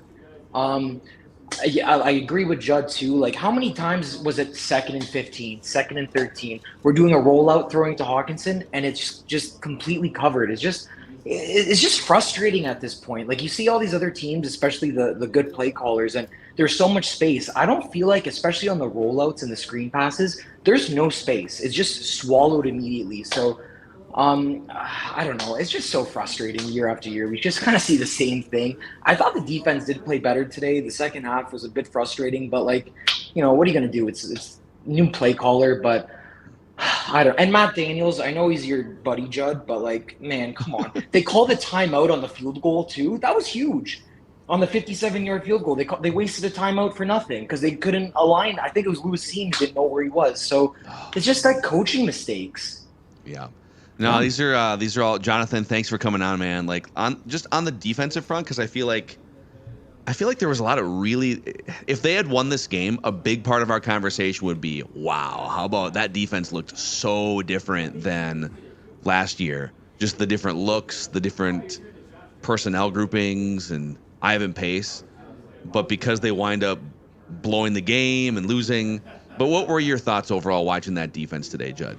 I agree with Judd too. Like, how many times was it 2nd and 15, 2nd and 13? We're doing a rollout throwing to Hockenson, and it's just completely covered. It's just frustrating at this point. Like, you see all these other teams, especially the good play callers, and there's so much space. I don't feel like, especially on the rollouts and the screen passes, there's no space. It's just swallowed immediately. So, I don't know. It's just so frustrating year after year. We just kind of see the same thing. I thought the defense did play better today. The second half was a bit frustrating, but what are you going to do? It's new play caller, but and Matt Daniels, I know he's your buddy, Judd, but man, come on. They called a timeout on the field goal too. That was huge. On the 57-yard field goal, they wasted a timeout for nothing because they couldn't align. I think it was Louis Seams didn't know where he was. So it's just like coaching mistakes. Yeah. No, these are all, Jonathan, thanks for coming on, man. Like, on the defensive front, because I feel like there was a lot of really, if they had won this game, a big part of our conversation would be, wow, how about that defense looked so different than last year. Just the different looks, the different personnel groupings, and Ivan Pace. But because they wind up blowing the game and losing. But what were your thoughts overall watching that defense today, Judd?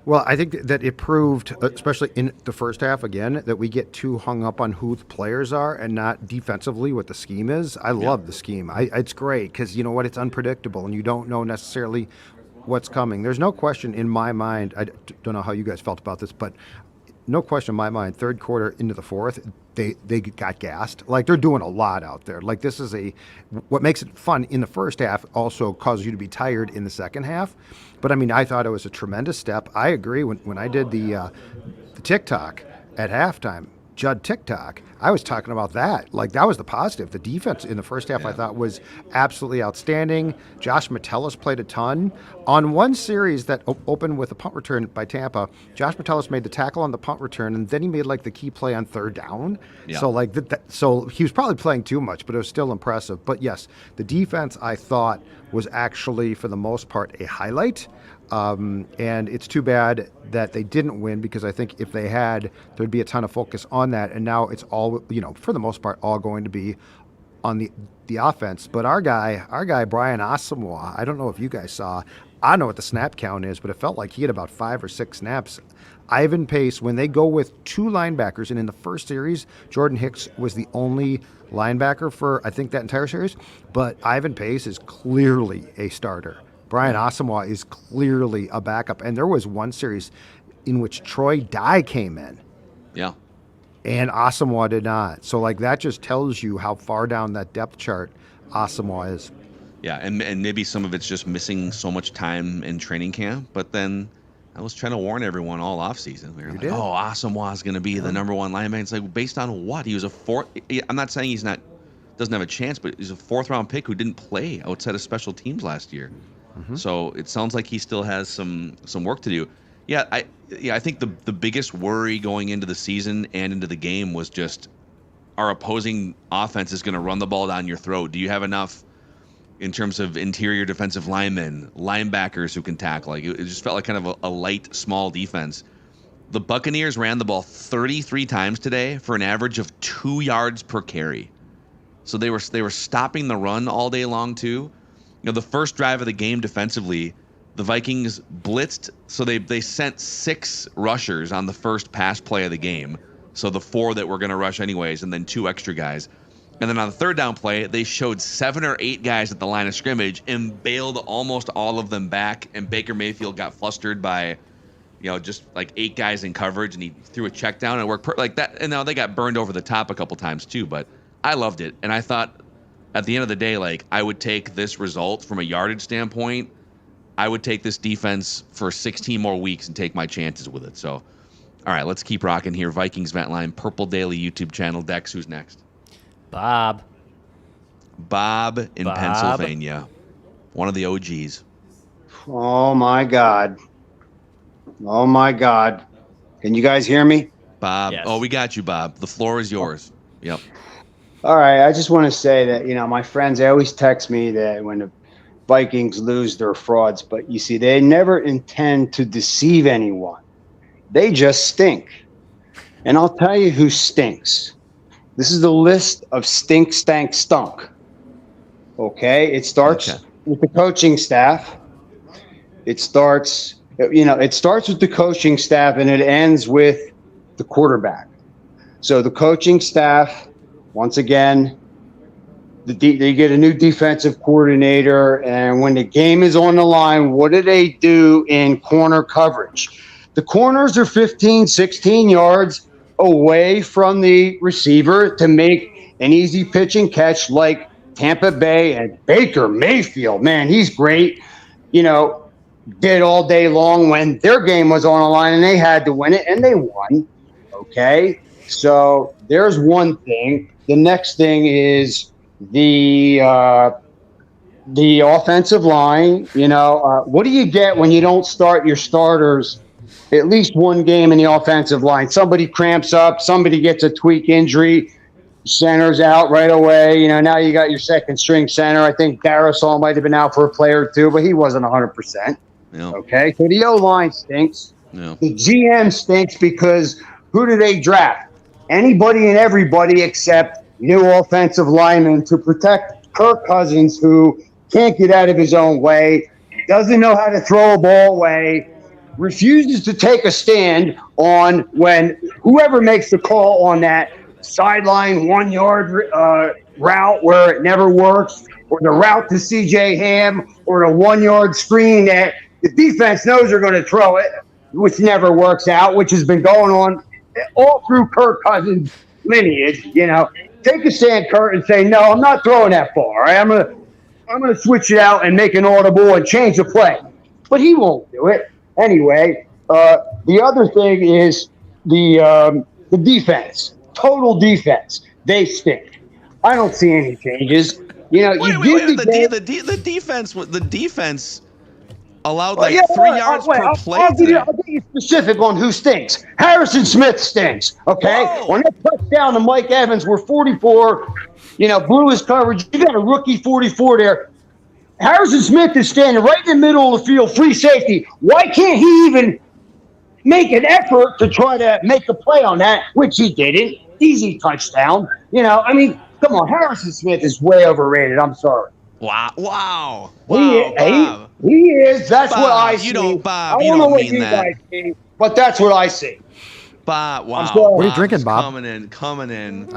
Well, I think that it proved, especially in the first half, again, that we get too hung up on who the players are and not defensively what the scheme is. I love the scheme. It's great because, you know what, it's unpredictable and you don't know necessarily what's coming. There's no question in my mind, I don't know how you guys felt about this, but no question in my mind, third quarter into the fourth, they got gassed. Like, they're doing a lot out there. Like, this is what makes it fun in the first half also causes you to be tired in the second half. But, I mean, I thought it was a tremendous step. I agree. When I did the TikTok at halftime, Judd TikTok, I was talking about that. Like, that was the positive. The defense in the first half I thought was absolutely outstanding. Josh Metellus played a ton. On one series that opened with a punt return by Tampa, Josh Metellus made the tackle on the punt return, and then he made, the key play on third down. Yeah. So, so he was probably playing too much, but it was still impressive. But, yes, the defense, I thought, was actually, for the most part, a highlight. And it's too bad that they didn't win because I think if they had, there'd be a ton of focus on that. And now it's all, for the most part, all going to be on the offense. But our guy Brian Asamoah, I don't know if you guys saw. I don't know what the snap count is, but it felt like he had about 5 or 6 snaps. Ivan Pace, when they go with 2 linebackers, and in the first series, Jordan Hicks was the only linebacker for, I think, that entire series. But Ivan Pace is clearly a starter. Brian Asamoah is clearly a backup. And there was one series in which Troy Dye came in. Yeah. And Asamoah did not. So, like, that just tells you how far down that depth chart Asamoah is. Yeah, and maybe some of it's just missing so much time in training camp. But then I was trying to warn everyone all offseason. We were like, oh, Asamoah is going to be the number 1 linebacker. It's like, based on what? He was a 4th. I'm not saying doesn't have a chance, but he's a 4th-round pick who didn't play outside of special teams last year. Mm-hmm. So it sounds like he still has some work to do. Yeah, I think the biggest worry going into the season and into the game was just our opposing offense is going to run the ball down your throat. Do you have enough in terms of interior defensive linemen, linebackers who can tackle? Like, it just felt like kind of a light, small defense. The Buccaneers ran the ball 33 times today for an average of 2 yards per carry. So they were stopping the run all day long too. The first drive of the game defensively, the Vikings blitzed, so they sent 6 rushers on the first pass play of the game. So the 4 that were going to rush anyways, and then 2 extra guys. And then on the third down play, they showed 7 or 8 guys at the line of scrimmage and bailed almost all of them back. And Baker Mayfield got flustered by, just like 8 guys in coverage, and he threw a check down and it worked like that. And now they got burned over the top a couple times too, but I loved it. And I thought at the end of the day, like, I would take this result from a yardage standpoint. I would take this defense for 16 more weeks and take my chances with it. So, all right, let's keep rocking here. Vikings Vent Line, Purple Daily YouTube channel. Dex, who's next? Bob in Pennsylvania. One of the OGs. Oh, my God. Can you guys hear me? Bob. Yes. Oh, we got you, Bob. The floor is yours. Yep. All right. I just want to say that, my friends, they always text me that when the Vikings lose, they're frauds. But you see, they never intend to deceive anyone. They just stink. And I'll tell you who stinks. This is the list of stink, stank, stunk. Okay? It starts with the coaching staff. It starts with the coaching staff, and it ends with the quarterback. So the coaching staff, once again, they get a new defensive coordinator, and when the game is on the line, what do they do in corner coverage? The corners are 15, 16 yards away from the receiver to make an easy pitch and catch like Tampa Bay and Baker Mayfield. Man, he's great. Did all day long when their game was on the line and they had to win it, and they won. Okay? So there's one thing. The next thing is the offensive line. What do you get when you don't start your starters at least one game in the offensive line? Somebody cramps up, somebody gets a tweak injury, center's out right away. Now you got your second string center. I think Darrisaw might have been out for a play or two, but he wasn't 100%. Yeah. Okay, so the O-line stinks. Yeah. The GM stinks because who do they draft? Anybody and everybody except new offensive linemen to protect Kirk Cousins, who can't get out of his own way, doesn't know how to throw a ball away, refuses to take a stand on when whoever makes the call on that sideline 1 yard route where it never works, or the route to CJ Ham, or the 1 yard screen that the defense knows they're going to throw it, which never works out, which has been going on all through Kirk Cousins' lineage. Take a stand, Kurt, and say, no, I'm not throwing that ball. All right? I'm gonna switch it out and make an audible and change the play. But he won't do it. Anyway, the other thing is the defense, total defense. They stink. I don't see any changes. The defense allowed 3 yards per play. I'll give you specific on who stinks. Harrison Smith stinks. Okay, when that touchdown to Mike Evans, we're 44. Blew his coverage. You got a rookie 44 there. Harrison Smith is standing right in the middle of the field, free safety. Why can't he even make an effort to try to make a play on that, which he didn't? Easy touchdown. Come on, Harrison Smith is way overrated. I'm sorry. Wow. He is. That's what I Bob, see. you don't, Bob, I you don't know don't what mean you that. guys see, but that's what I see. Bob, wow. sorry. What are you drinking, Bob? Coming in.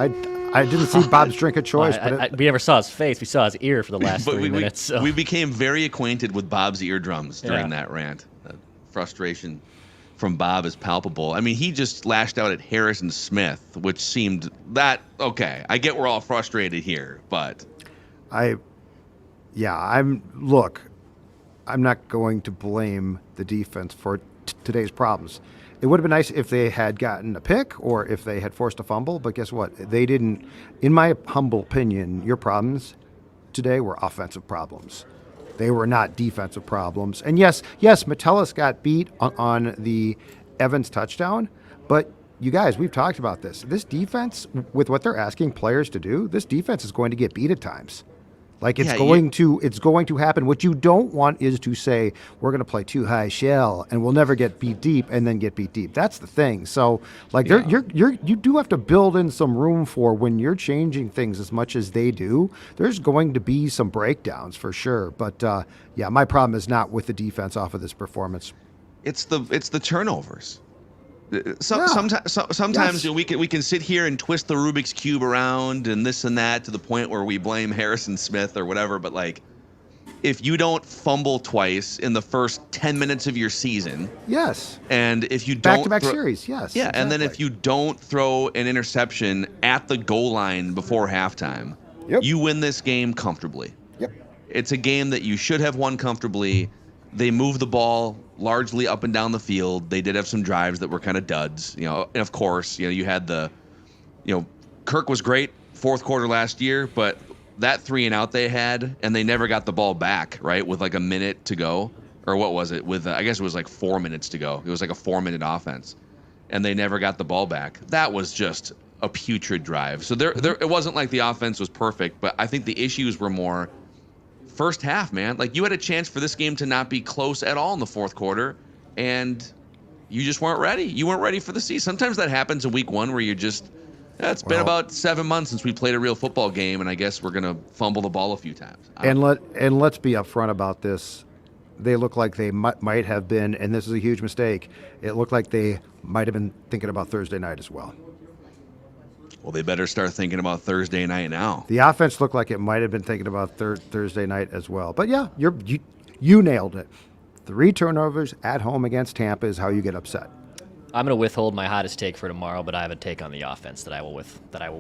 I didn't see Bob's drink of choice, but we never saw his face. We saw his ear for the last But 3 minutes. So. we became very acquainted with Bob's eardrums during that rant. The frustration from Bob is palpable. I mean, he just lashed out at Harrison Smith, which seemed that, okay, I get we're all frustrated here, but. I'm not going to blame the defense for today's problems. It would have been nice if they had gotten a pick or if they had forced a fumble, but guess what? They didn't. In my humble opinion, your problems today were offensive problems. They were not defensive problems. And yes, Metellus got beat on the Evans touchdown, but you guys, we've talked about this. This defense, with what they're asking players to do, this defense is going to get beat at times. Like it's going to happen. What you don't want is to say we're going to play too high shell and we'll never get beat deep and then get beat deep. That's the thing. So like you do have to build in some room for when you're changing things as much as they do. There's going to be some breakdowns for sure. But my problem is not with the defense off of this performance. It's the turnovers. Sometimes we can sit here and twist the Rubik's Cube around and this and that to the point where we blame Harrison Smith or whatever, but like if you don't fumble twice in the first 10 minutes of your season, and if you don't back-to-back series, exactly. And then if you don't throw an interception at the goal line before halftime, you win this game comfortably. It's a game that you should have won comfortably. They moved the ball largely up and down the field. They did have some drives that were kind of duds, and of course, you had Kirk was great fourth quarter last year, but that 3 and out they had, and they never got the ball back, right? With like a minute to go, or what was it? With I guess it was like 4 minutes to go. It was like a 4-minute offense, and they never got the ball back. That was just a putrid drive. So there, it wasn't like the offense was perfect, but I think the issues were more first half, man. Like you had a chance for this game to not be close at all in the fourth quarter, and you just weren't ready. You weren't ready for the season. Sometimes that happens in week 1 where you're just, it's been about 7 months since we played a real football game, and I guess we're gonna fumble the ball a few times. And let's be upfront about this. They look like they might have been, and this is a huge mistake. It looked like they might have been thinking about Thursday night as well. Well, they better start thinking about Thursday night now. The offense looked like it might have been thinking about Thursday night as well. But yeah, you nailed it. 3 turnovers at home against Tampa is how you get upset. I'm going to withhold my hottest take for tomorrow, but I have a take on the offense that I will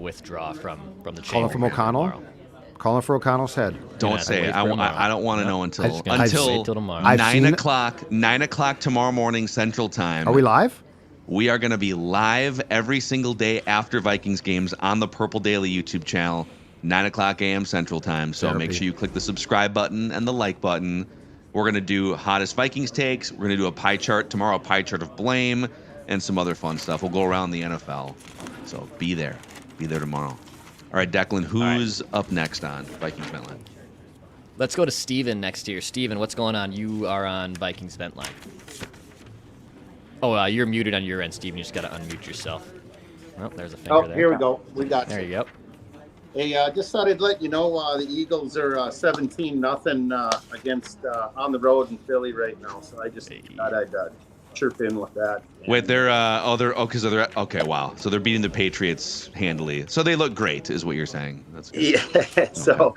withdraw from the Calling from O'Connell. Tomorrow. Calling for O'Connell's head. Don't say it. I don't want to know until tomorrow. 9 o'clock. 9 o'clock tomorrow morning Central Time. Are we live? We are going to be live every single day after Vikings games on the Purple Daily YouTube channel, 9 o'clock a.m. Central Time. So make sure you click the subscribe button and the like button. We're going to do hottest Vikings takes. We're going to do a pie chart tomorrow, a pie chart of blame, and some other fun stuff. We'll go around the NFL. So be there. Be there tomorrow. All right, Declan, who's up next on Vikings Vent Line? Let's go to Steven next here. Steven, what's going on? You are on Vikings Vent Line. Oh, you're muted on your end, Steven. You just got to unmute yourself. Oh, there's a finger there. Here we go. We got There you go. Hey, just thought I'd let you know the Eagles are 17-0 against on the road in Philly right now. So I just thought I'd chirp in with that. Wait, okay, wow. So they're beating the Patriots handily. So they look great, is what you're saying. That's good. Yeah. So,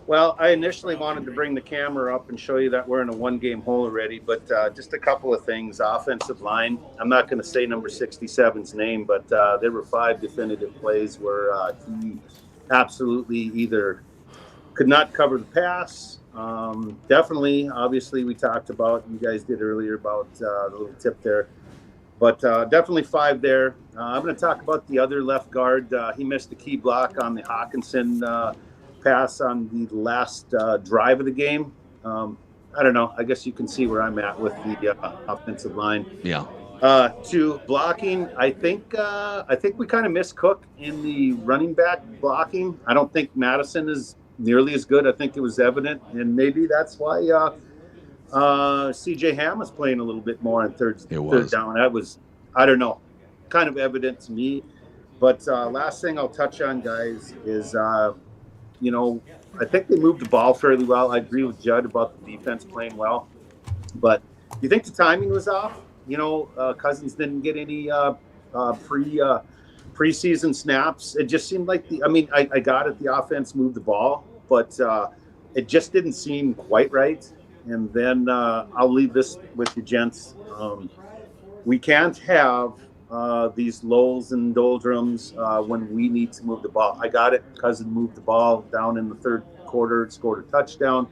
well, I initially wanted to bring the camera up and show you that we're in a 1-game hole already, but just a couple of things. Offensive line, I'm not going to say number 67's name, but there were 5 definitive plays where he absolutely either could not cover the pass. Definitely, obviously, we talked about, you guys did earlier about the little tip there, but definitely 5 there. I'm going to talk about the other left guard. He missed a key block on the Hawkinson pass on the last drive of the game. I don't know. I guess you can see where I'm at with the offensive line. Yeah. To blocking, I think we kind of missed Cook in the running back blocking. I don't think Madison is nearly as good. I think it was evident, and maybe that's why C.J. Ham was playing a little bit more on third down. That was, I don't know, kind of evident to me. But last thing I'll touch on, guys, is you know, I think they moved the ball fairly well. I agree with Judd about the defense playing well, but you think the timing was off? You know, Cousins didn't get any preseason snaps. It just seemed like I got it. The offense moved the ball, but it just didn't seem quite right. And then I'll leave this with you, gents. We can't have these lulls and doldrums when we need to move the ball. I got it. Cousins moved the ball down in the third quarter, scored a touchdown.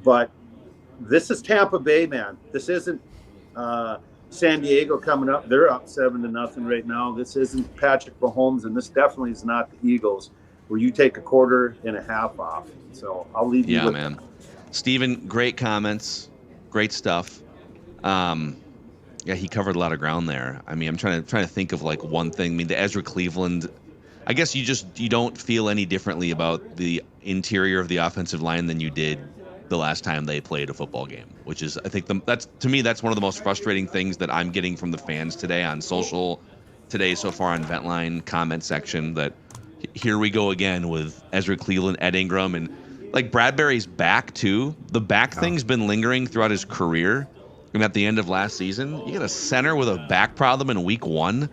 But this is Tampa Bay, man. This isn't San Diego coming up. They're up 7-0 right now. This isn't Patrick Mahomes, and this definitely is not the Eagles, where you take a quarter and a half off. So I'll leave you with man. that. Steven, great comments. Great stuff. Yeah, he covered a lot of ground there. I mean, I'm trying to think of like one thing. I mean, the Ezra Cleveland, I guess you don't feel any differently about the interior of the offensive line than you did the last time they played a football game, which is, I think, that's one of the most frustrating things that I'm getting from the fans today on social, today so far on Vent Line comment section, that here we go again with Ezra Cleveland, Ed Ingram, and like Bradbury's back too. The back thing's been lingering throughout his career. And at the end of last season, you got a center with a back problem in week 1.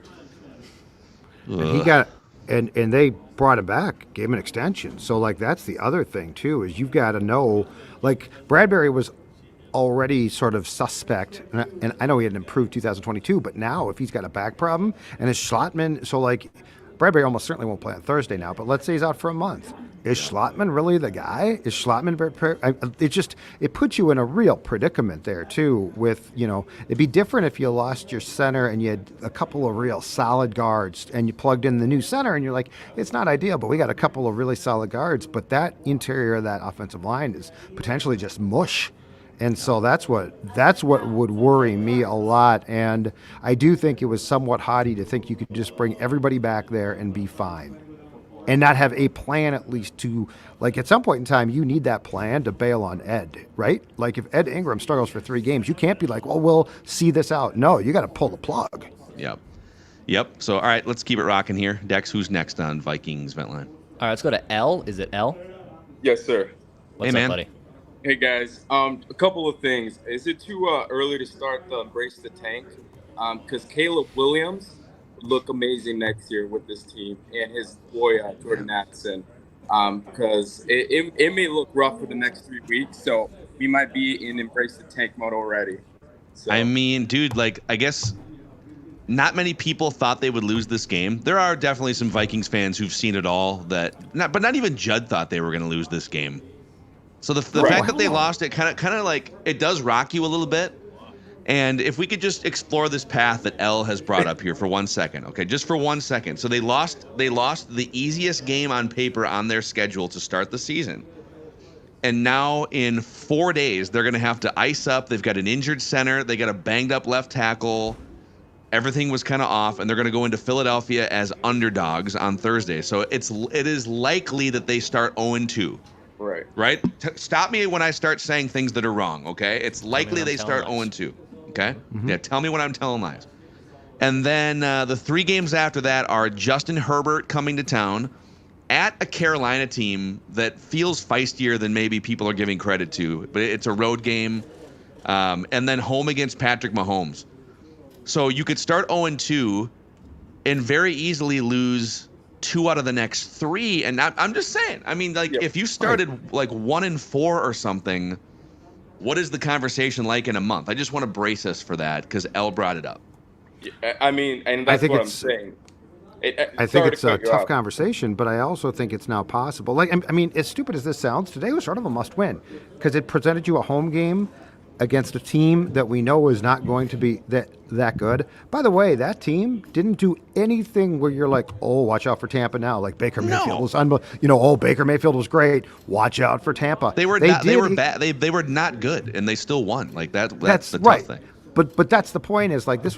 And he got, and they brought it back, gave him an extension. So like that's the other thing too, is you've got to know, like Bradbury was already sort of suspect, and I know he had an improved 2022, but now if he's got a back problem and is Schlottman, so like Bradbury almost certainly won't play on Thursday now, but let's say he's out for a month. Is Schlottman really the guy? Is Schlottman? It puts you in a real predicament there too. With, you know, it'd be different if you lost your center and you had a couple of real solid guards and you plugged in the new center and you're like, it's not ideal, but we got a couple of really solid guards. But that interior of that offensive line is potentially just mush. And so that's what would worry me a lot. And I do think it was somewhat haughty to think you could just bring everybody back there and be fine and not have a plan, at least to, like, at some point in time, you need that plan to bail on Ed, right? Like if Ed Ingram struggles for 3 games, you can't be like, well, we'll see this out. No, you got to pull the plug. Yep. So, all right, let's keep it rocking here. Dex, who's next on Vikings Vent Line? All right, let's go to L. Is it L? Yes, sir. What's man. up, buddy? Hey guys, a couple of things. Is it too early to start the Embrace the Tank? Because Caleb Williams would look amazing next year with this team, and his boy Jordan Addison. Because it may look rough for the next 3 weeks, so we might be in Embrace the Tank mode already. So. I mean, dude, like, I guess not many people thought they would lose this game. There are definitely some Vikings fans who've seen it all, but not even Judd thought they were going to lose this game. So the fact that they lost it kind of like, it does rock you a little bit. And if we could just explore this path that L has brought up here for 1 second, okay, just for 1 second. So they lost the easiest game on paper on their schedule to start the season. And now in 4 days, they're going to have to ice up. They've got an injured center. They got a banged up left tackle. Everything was kind of off, and they're going to go into Philadelphia as underdogs on Thursday. So it is likely that they start 0-2. Right? Stop me when I start saying things that are wrong, okay? It's likely they start 0-2, okay? Mm-hmm. Yeah, tell me when I'm telling lies. And then the 3 games after that are Justin Herbert coming to town at a Carolina team that feels feistier than maybe people are giving credit to, but it's a road game. And then home against Patrick Mahomes. So you could start 0-2 and very easily lose 2 out of the next 3, and I'm just saying. I mean, like, if you started like 1-4 or something, what is the conversation like in a month? I just want to brace us for that because L brought it up. I mean, and that's what I'm saying. I think it's a tough conversation, but I also think it's now possible. Like, I mean, as stupid as this sounds, today was sort of a must-win because it presented you a home game against a team that we know is not going to be that good. By the way, that team didn't do anything where you're like, oh, watch out for Tampa now. Like Baker Mayfield was Baker Mayfield was great. Watch out for Tampa. They were bad. They were not good, and they still won. Like that's the tough thing. But that's the point is, like, this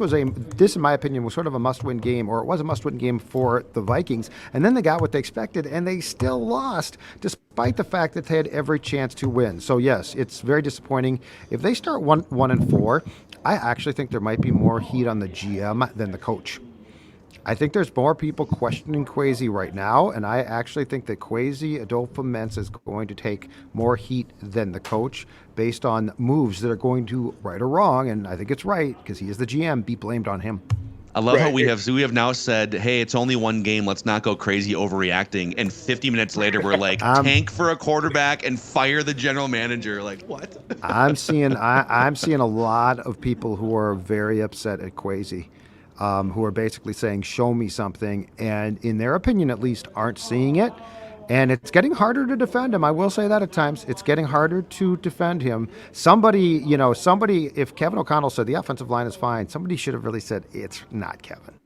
in my opinion was sort of a must-win game, or it was a must-win game for the Vikings. And then they got what they expected, and they still lost, despite the fact that they had every chance to win. So yes, it's very disappointing. If they start 1-4, I actually think there might be more heat on the GM than the coach. I think there's more people questioning Kwesi right now, and I actually think that Kwesi Adolfo-Mensah is going to take more heat than the coach based on moves that are going to, right or wrong, and I think it's right because he is the GM, be blamed on him. I love how we have now said, hey, it's only one game. Let's not go crazy overreacting. And 50 minutes later, we're like, tank for a quarterback and fire the general manager. Like, what? I'm seeing a lot of people who are very upset at Kwesi. Who are basically saying, show me something, and in their opinion at least aren't seeing it. And it's getting harder to defend him. I will say that at times. It's getting harder to defend him. Somebody, if Kevin O'Connell said the offensive line is fine, somebody should have really said it's not Kevin.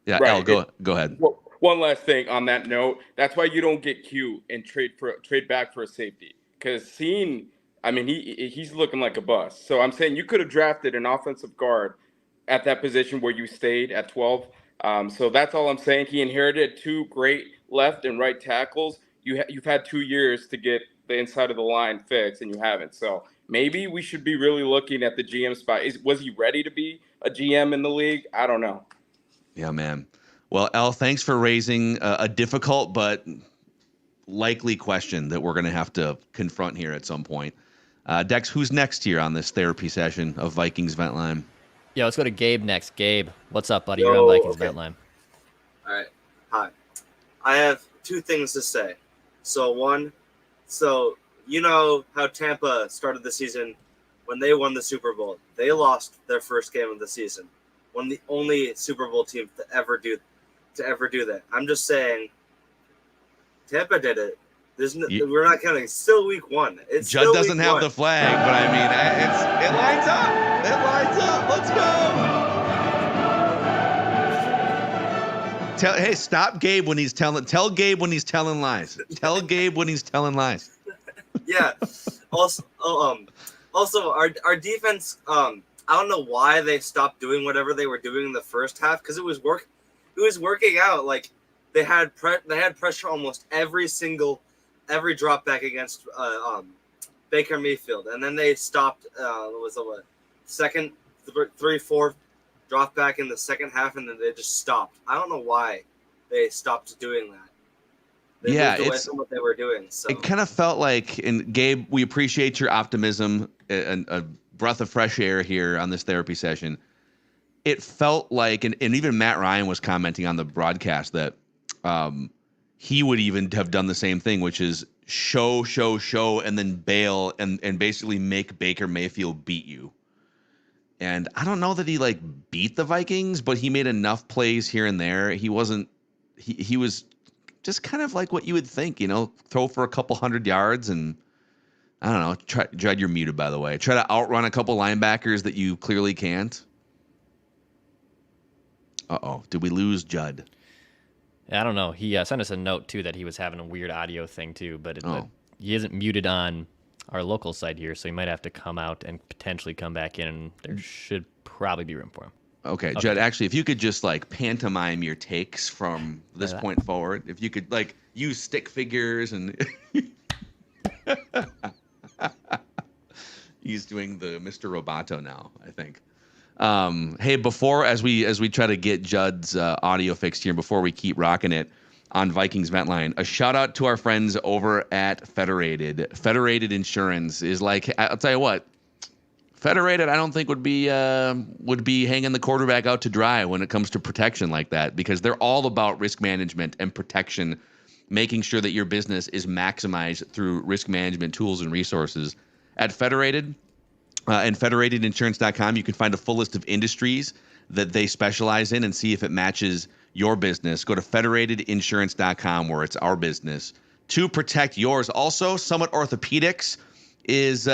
Yeah, right. Al, go ahead. One last thing on that note. That's why you don't get Q and trade back for a safety. Because he's looking like a bust. So I'm saying you could have drafted an offensive guard at that position where you stayed at 12. So that's all I'm saying. He inherited 2 great left and right tackles. You've had 2 years to get the inside of the line fixed, and you haven't. So maybe we should be really looking at the GM spot. Was he ready to be a GM in the league? I don't know. Yeah, man. Well, Al, thanks for raising a difficult but likely question that we're going to have to confront here at some point. Dex, who's next here on this therapy session of Vikings Vent Line? Yeah, let's go to Gabe next. Gabe, what's up, buddy? You're on Vikings Vent Line. All right. Hi. I have 2 things to say. So you know how Tampa started the season when they won the Super Bowl. They lost their first game of the season. One of the only Super Bowl teams to ever do that. I'm just saying, Tampa did it. We're not counting. It's still week 1. Judd doesn't have the flag, but I mean, it lines up. It lines up. Let's go. Hey, stop Gabe when he's telling. Tell Gabe when he's telling lies. Tell Gabe when he's telling lies. Yeah. Also, our defense. I don't know why they stopped doing whatever they were doing in the first half because it was working out. Like they had pressure almost every drop back against Baker Mayfield, and then they stopped. Second, 3-4 drop back in the second half, and then they just stopped. I don't know why they stopped doing that. They moved away from what they were doing. So it kind of felt like, and Gabe, we appreciate your optimism and a breath of fresh air here on this therapy session. It felt like, and even Matt Ryan was commenting on the broadcast that he would even have done the same thing, which is show, and then bail and basically make Baker Mayfield beat you. And I don't know that he beat the Vikings, but he made enough plays here and there. He was just kind of like what you would think, throw for a couple 100 yards and I don't know. Judd, you're muted, by the way. Try to outrun a couple linebackers that you clearly can't. Uh-oh. Did we lose Judd? I don't know. He sent us a note, too, that he was having a weird audio thing, too. But he isn't muted on our local site here, so he might have to come out and potentially come back in, and there should probably be room for him. Okay, Judd, actually, if you could just, pantomime your takes from this point forward. If you could, use stick figures and... He's doing the Mr. Roboto now, I think. Hey, as we try to get Judd's audio fixed here, before we keep rocking it on Vikings Vent Line, a shout out to our friends over at Federated. Federated Insurance is I'll tell you what, Federated I don't think would be hanging the quarterback out to dry when it comes to protection like that, because they're all about risk management and protection, making sure that your business is maximized through risk management tools and resources. At Federated and federatedinsurance.com, you can find a full list of industries that they specialize in and see if it matches your business. Go to federatedinsurance.com, where it's our business to protect yours. Also, Summit Orthopedics is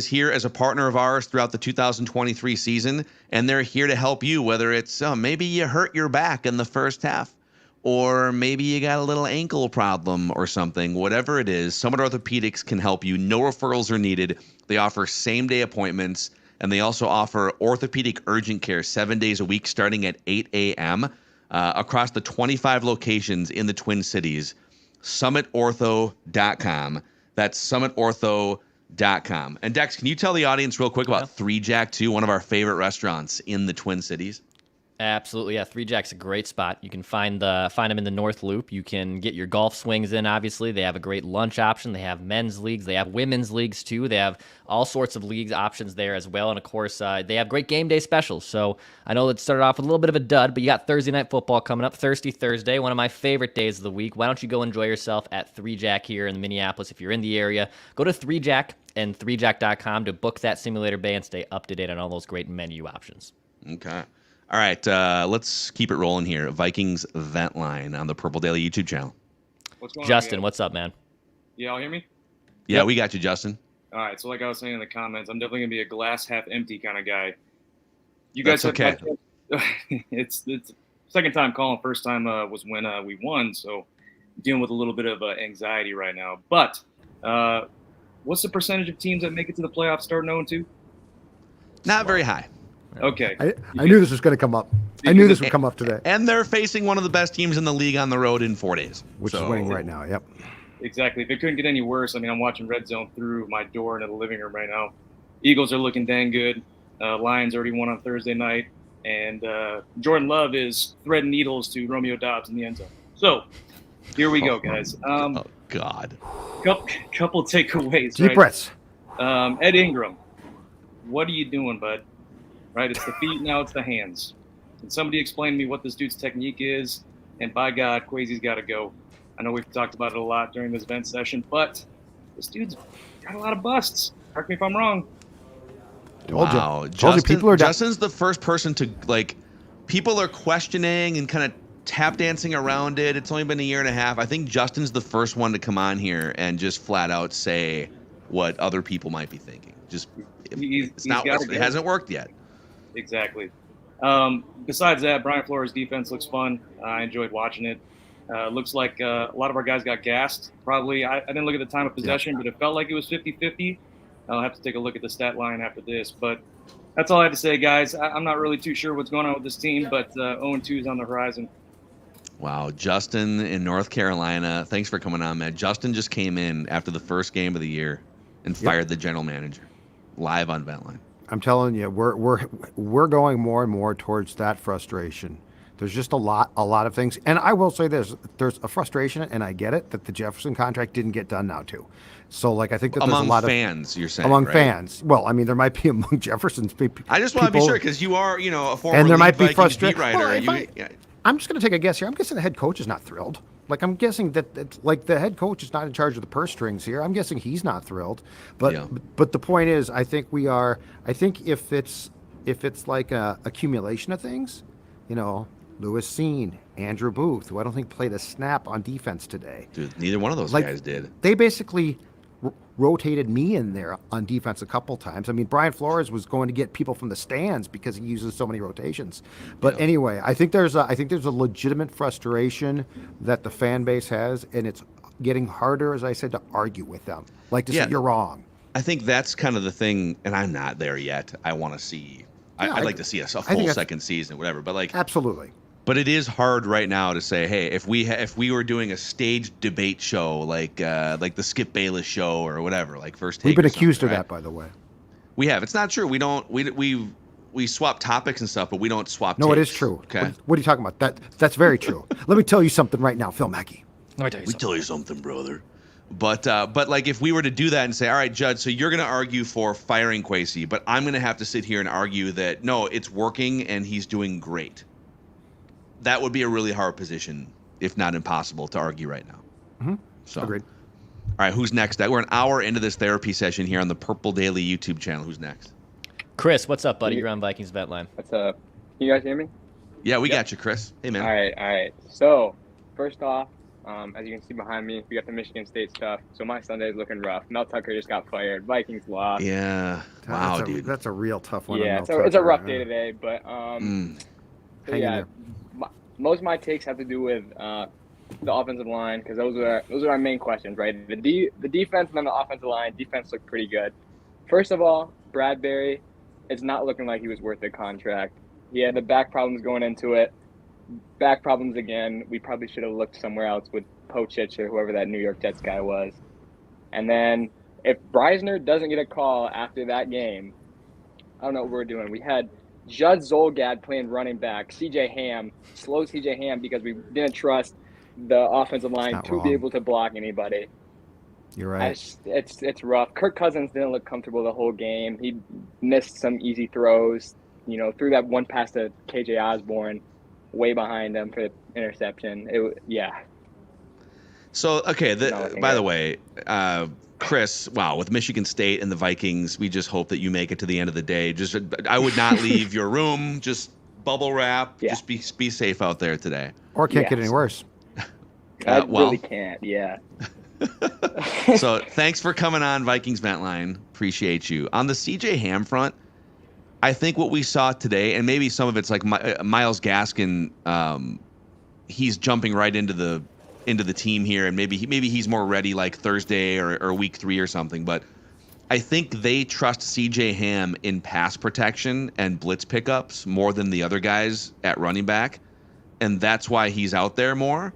here as a partner of ours throughout the 2023 season, and they're here to help you, whether it's maybe you hurt your back in the first half, or maybe you got a little ankle problem or something. Whatever it is, Summit Orthopedics can help you. No referrals are needed. They offer same-day appointments, and they also offer orthopedic urgent care 7 days a week starting at 8 a.m. Across the 25 locations in the Twin Cities. SummitOrtho.com. That's SummitOrtho.com. And Dex, can you tell the audience real quick about 3 Jack 2, one of our favorite restaurants in the Twin Cities? Absolutely, yeah. Three Jack's a great spot. You can find them in the North Loop. You can get your golf swings in. Obviously, they have a great lunch option. They have men's leagues. They have women's leagues too. They have all sorts of leagues options there as well. And of course, they have great game day specials. So I know it started off with a little bit of a dud, but you got Thursday night football coming up. Thirsty Thursday, one of my favorite days of the week. Why don't you go enjoy yourself at Three Jack here in Minneapolis if you're in the area? Go to Three Jack and threejack.com to book that simulator bay and stay up to date on all those great menu options. Okay. All right, let's keep it rolling here. Vikings Vent Line on the Purple Daily YouTube channel. What's going Justin, on, what's up, man? Y'all hear me? Yeah, we got you, Justin. All right, so like I was saying in the comments, I'm definitely going to be a glass half empty kind of guy. You That's guys have okay. It's second time calling. First time was when we won, so dealing with a little bit of anxiety right now. But what's the percentage of teams that make it to the playoffs starting 0-2? Not very high. Okay. I knew this was going to come up. I knew this would come up today. And they're facing one of the best teams in the league on the road in 4 days. Which is winning right now, yep. Exactly. If it couldn't get any worse, I mean, I'm watching Red Zone through my door into the living room right now. Eagles are looking dang good. Lions already won on Thursday night. And Jordan Love is threading needles to Romeo Doubs in the end zone. So here we go, guys. Oh, God. Couple takeaways. Deep breaths. Ed Ingram, what are you doing, bud? Right, it's the feet, now it's the hands. Can somebody explain to me what this dude's technique is? And by God, Kwesi's got to go. I know we've talked about it a lot during this event session, but this dude's got a lot of busts. Correct me if I'm wrong. Wow. Justin's the first person to, like, people are questioning and kind of tap dancing around it. It's only been a year and a half. I think Justin's the first one to come on here and just flat out say what other people might be thinking. Just, it hasn't worked yet. Exactly. Besides that, Brian Flores' defense looks fun. I enjoyed watching it. Looks like a lot of our guys got gassed. Probably, I didn't look at the time of possession, but it felt like it was 50-50. I'll have to take a look at the stat line after this. But that's all I have to say, guys. I'm not really too sure what's going on with this team, but 0-2 is on the horizon. Wow. Justin in North Carolina. Thanks for coming on, man. Justin just came in after the first game of the year and fired the general manager live on Vent Line. I'm telling you, we're going more and more towards that frustration. There's just a lot of things, and I will say this: there's a frustration, and I get it, that the Jefferson contract didn't get done now too. So, like, I think that there's a lot of fans. You're saying among right? fans. Well, I mean, there might be among Jefferson's people. I just want to be sure because you are, a former and there might be Vikings beat frustration. writer. I'm just going to take a guess here. I'm guessing the head coach is not thrilled. Like, I'm guessing that like the head coach is not in charge of the purse strings here. I'm guessing he's not thrilled. But the point is, I think we are. I think if it's like a accumulation of things, Lewis Seen, Andrew Booth, who I don't think played a snap on defense today. Dude, neither one of those guys did. They basically rotated me in there on defense a couple times. I mean, Brian Flores was going to get people from the stands because he uses so many rotations. But anyway, I think there's a legitimate frustration that the fan base has, and it's getting harder, as I said, to argue with them. Like to say you're wrong. I think that's kind of the thing, and I'm not there yet. I want to see. I'd like to see a full second season, whatever. But like, absolutely. But it is hard right now to say, hey, if we were doing a staged debate show like the Skip Bayless show or whatever, like First Take. We've been accused of that, by the way. We have. It's not true. We don't. We swap topics and stuff, but we don't swap. No, takes. it is true. Okay. What are you talking about? That's very true. Let me tell you something right now, Phil Mackey. Let me tell you something, brother. But like if we were to do that and say, all right, Judd, so you're going to argue for firing Kwesi, but I'm going to have to sit here and argue that no, it's working and he's doing great. That would be a really hard position, if not impossible, to argue right now. Mm-hmm. So, agreed. All right, who's next? We're an hour into this therapy session here on the Purple Daily YouTube channel. Who's next? Chris, what's up, buddy? You're on Vikings Vent Line. What's up? Can you guys hear me? Yeah, we got you, Chris. Hey, man. All right. So, first off, as you can see behind me, we got the Michigan State stuff. So my Sunday is looking rough. Mel Tucker just got fired. Vikings lost. Yeah. Wow, dude. That's a real tough one. Yeah, so it's a rough day today. But so yeah, most of my takes have to do with the offensive line because those are our main questions, right? The defense and then the offensive line. Defense looked pretty good. First of all, Bradbury, it's not looking like he was worth the contract. He had the back problems going into it. Back problems again. We probably should have looked somewhere else with Pochich or whoever that New York Jets guy was. And then if Breisner doesn't get a call after that game, I don't know what we're doing. We had Judd Zolgad playing running back, CJ Ham, slow CJ Ham because we didn't trust the offensive line to be able to block anybody. You're right. It's rough. Kirk Cousins didn't look comfortable the whole game. He missed some easy throws. Threw that one pass to KJ Osborne way behind him for the interception. So, okay, by the way, Chris, wow, with Michigan State and the Vikings, we just hope that you make it to the end of the day. I would not leave your room. Just bubble wrap. Yeah. Just be safe out there today. Or can't get any worse. I really can't, yeah. So thanks for coming on Vikings Vent Line. Appreciate you. On the CJ Ham front, I think what we saw today, and maybe some of it's like Myles Gaskin, he's jumping right into the team here, and maybe he's more ready like Thursday or week 3 or something. But I think they trust CJ Ham in pass protection and blitz pickups more than the other guys at running back, and that's why he's out there more.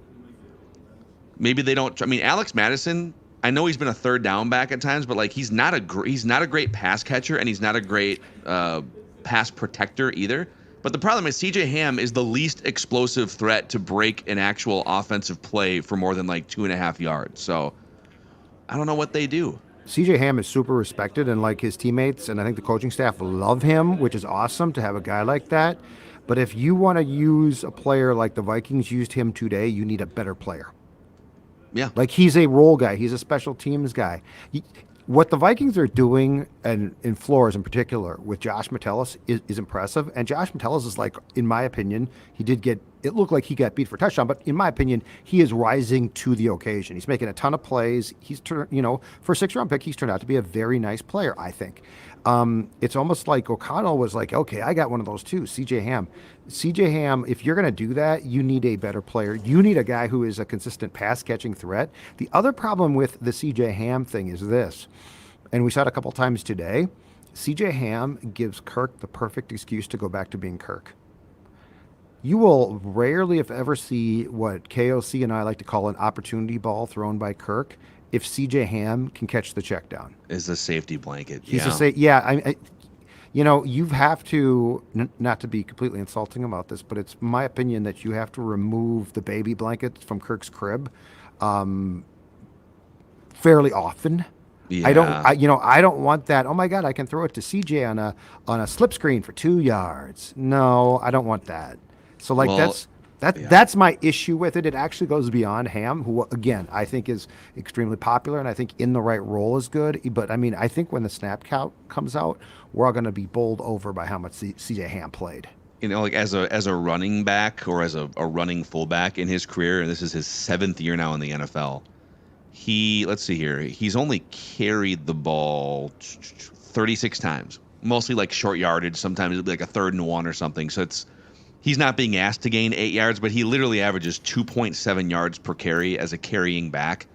Maybe they don't. I mean, Alex Madison, I know he's been a third down back at times, but like he's not a great pass catcher, and he's not a great pass protector either. But the problem is CJ Ham is the least explosive threat to break an actual offensive play for more than like 2.5 yards. So I don't know what they do. CJ Ham is super respected, and like his teammates, and I think the coaching staff love him, which is awesome to have a guy like that. But if you want to use a player like the Vikings used him today, you need a better player. Yeah. Like he's a role guy. He's a special teams guy. What the Vikings are doing, and in Flores in particular, with Josh Metellus is impressive. And Josh Metellus is like, in my opinion, it looked like he got beat for a touchdown, but in my opinion, he is rising to the occasion. He's making a ton of plays. For a 6th-round pick, he's turned out to be a very nice player, I think. It's almost like O'Connell was like, okay, I got one of those too, CJ Ham. CJ Ham, if you're going to do that, you need a better player. You need a guy who is a consistent pass-catching threat. The other problem with the CJ Ham thing is this, and we saw it a couple times today. CJ Ham gives Kirk the perfect excuse to go back to being Kirk. You will rarely, if ever, see what KOC and I like to call an opportunity ball thrown by Kirk if CJ Ham can catch the check down. Is a safety blanket. He's you have to, not to be completely insulting about this, but it's my opinion that you have to remove the baby blanket from Kirk's crib fairly often. Yeah. I don't want that. Oh my God, I can throw it to CJ on a slip screen for 2 yards. No, I don't want that. So that's my issue with it. It actually goes beyond Ham, who again I think is extremely popular, and I think in the right role is good. But I mean, I think when the snap count comes out, we're all going to be bowled over by how much CJ Ham played. Like as a running back or as a running fullback in his career, and this is his 7th year now in the NFL. Let's see here. He's only carried the ball 36 times, mostly like short yardage. Sometimes it'll be like a 3rd and 1 or something. So he's not being asked to gain 8 yards, but he literally averages 2.7 yards per carry as a carrying back.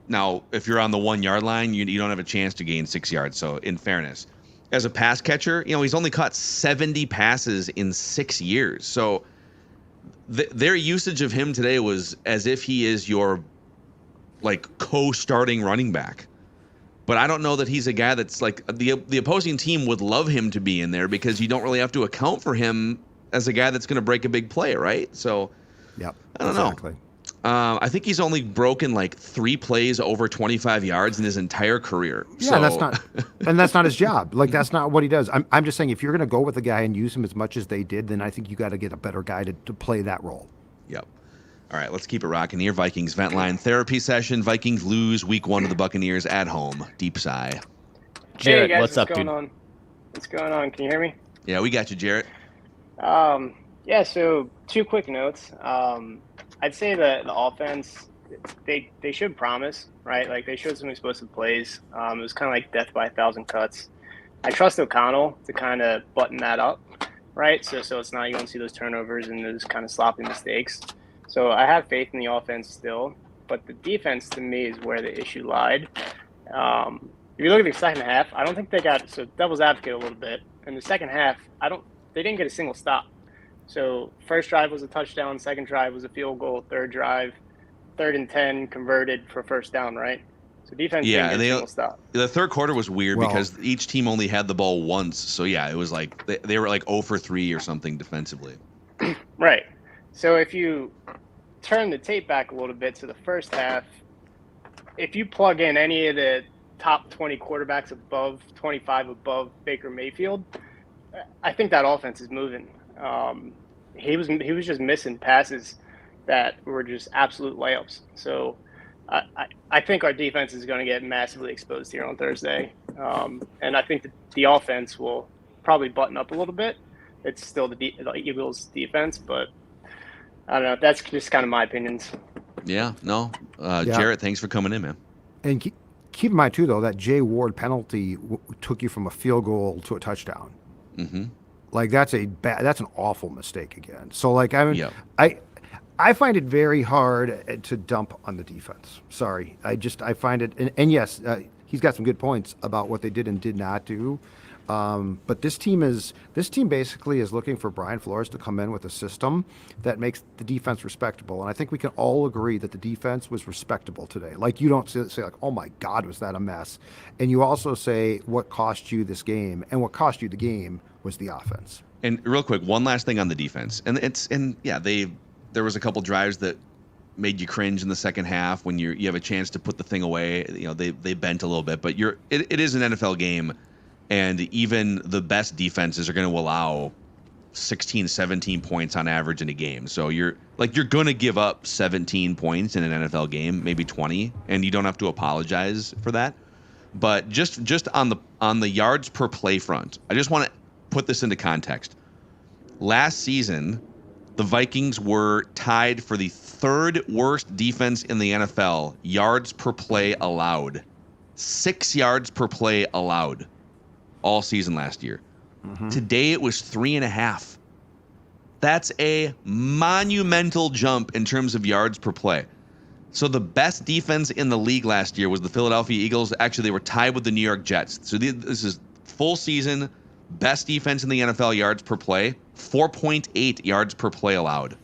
Now, if you're on the 1 yard line, you don't have a chance to gain 6 yards. So in fairness, as a pass catcher, he's only caught 70 passes in 6 years. So their usage of him today was as if he is your like co-starting running back. But I don't know that he's a guy that's like the opposing team would love him to be in there because you don't really have to account for him as a guy that's going to break a big play, right? So, yep, I don't know. I think he's only broken like 3 plays over 25 yards in his entire career. Yeah, that's not his job. Like that's not what he does. I'm just saying if you're going to go with a guy and use him as much as they did, then I think you got to get a better guy to play that role. Yep. All right, let's keep it rocking here. Vikings Vent Line therapy session. Vikings lose week 1 to the Buccaneers at home. Deep sigh. Jarrett, hey guys, what's up, going dude? on? What's going on? Can you hear me? Yeah, we got you, Jarrett. Yeah, so 2 quick notes. I'd say that the offense, they should promise, right? Like they showed some explosive plays. It was kind of like death by 1,000 cuts. I trust O'Connell to kind of button that up, right? So it's not, you don't see those turnovers and those kind of sloppy mistakes. So I have faith in the offense still, but the defense to me is where the issue lied. If you look at the second half, I don't think they got, so devil's advocate a little bit. In the second half, they didn't get a single stop. So first drive was a touchdown, second drive was a field goal, third drive, 3rd and 10 converted for first down, right? So defense Yeah, didn't and get a single stop. the third quarter was weird Well- because each team only had the ball once. So yeah, it was like they were like 0 for 3 or something defensively. Right. So if you turn the tape back a little bit to the first half, if you plug in any of the top 20 quarterbacks above 25 above Baker Mayfield, I think that offense is moving. He was just missing passes that were just absolute layups. So I think our defense is going to get massively exposed here on Thursday, and I think the offense will probably button up a little bit. It's still the Eagles' defense, but I don't know. That's just kind of my opinions. Yeah, no. Yeah. Jarrett, thanks for coming in, man. And keep in mind, too, though, that Jay Ward penalty took you from a field goal to a touchdown. Mm-hmm. Like, that's an awful mistake again. So, like, I find it very hard to dump on the defense. Sorry. I find it, and yes, he's got some good points about what they did and did not do. But this team basically is looking for Brian Flores to come in with a system that makes the defense respectable. And I think we can all agree that the defense was respectable today. Like, you don't say like, oh my God, was that a mess? And you also say what cost you this game, and what cost you the game was the offense. And real quick, one last thing on the defense. There was a couple drives that made you cringe in the second half when you have a chance to put the thing away. You know, they bent a little bit, but it is an NFL game. And even the best defenses are going to allow 16, 17 points on average in a game. So you're going to give up 17 points in an NFL game, maybe 20, and you don't have to apologize for that. But just on the yards per play front, I just want to put this into context. Last season, the Vikings were tied for the third worst defense in the NFL, yards per play allowed. 6 yards per play allowed all season last year. Mm-hmm. Today it was 3.5. That's a monumental jump in terms of yards per play. So the best defense in the league last year was the Philadelphia Eagles. Actually, they were tied with the New York Jets. So this is full season, best defense in the NFL yards per play, 4.8 yards per play allowed.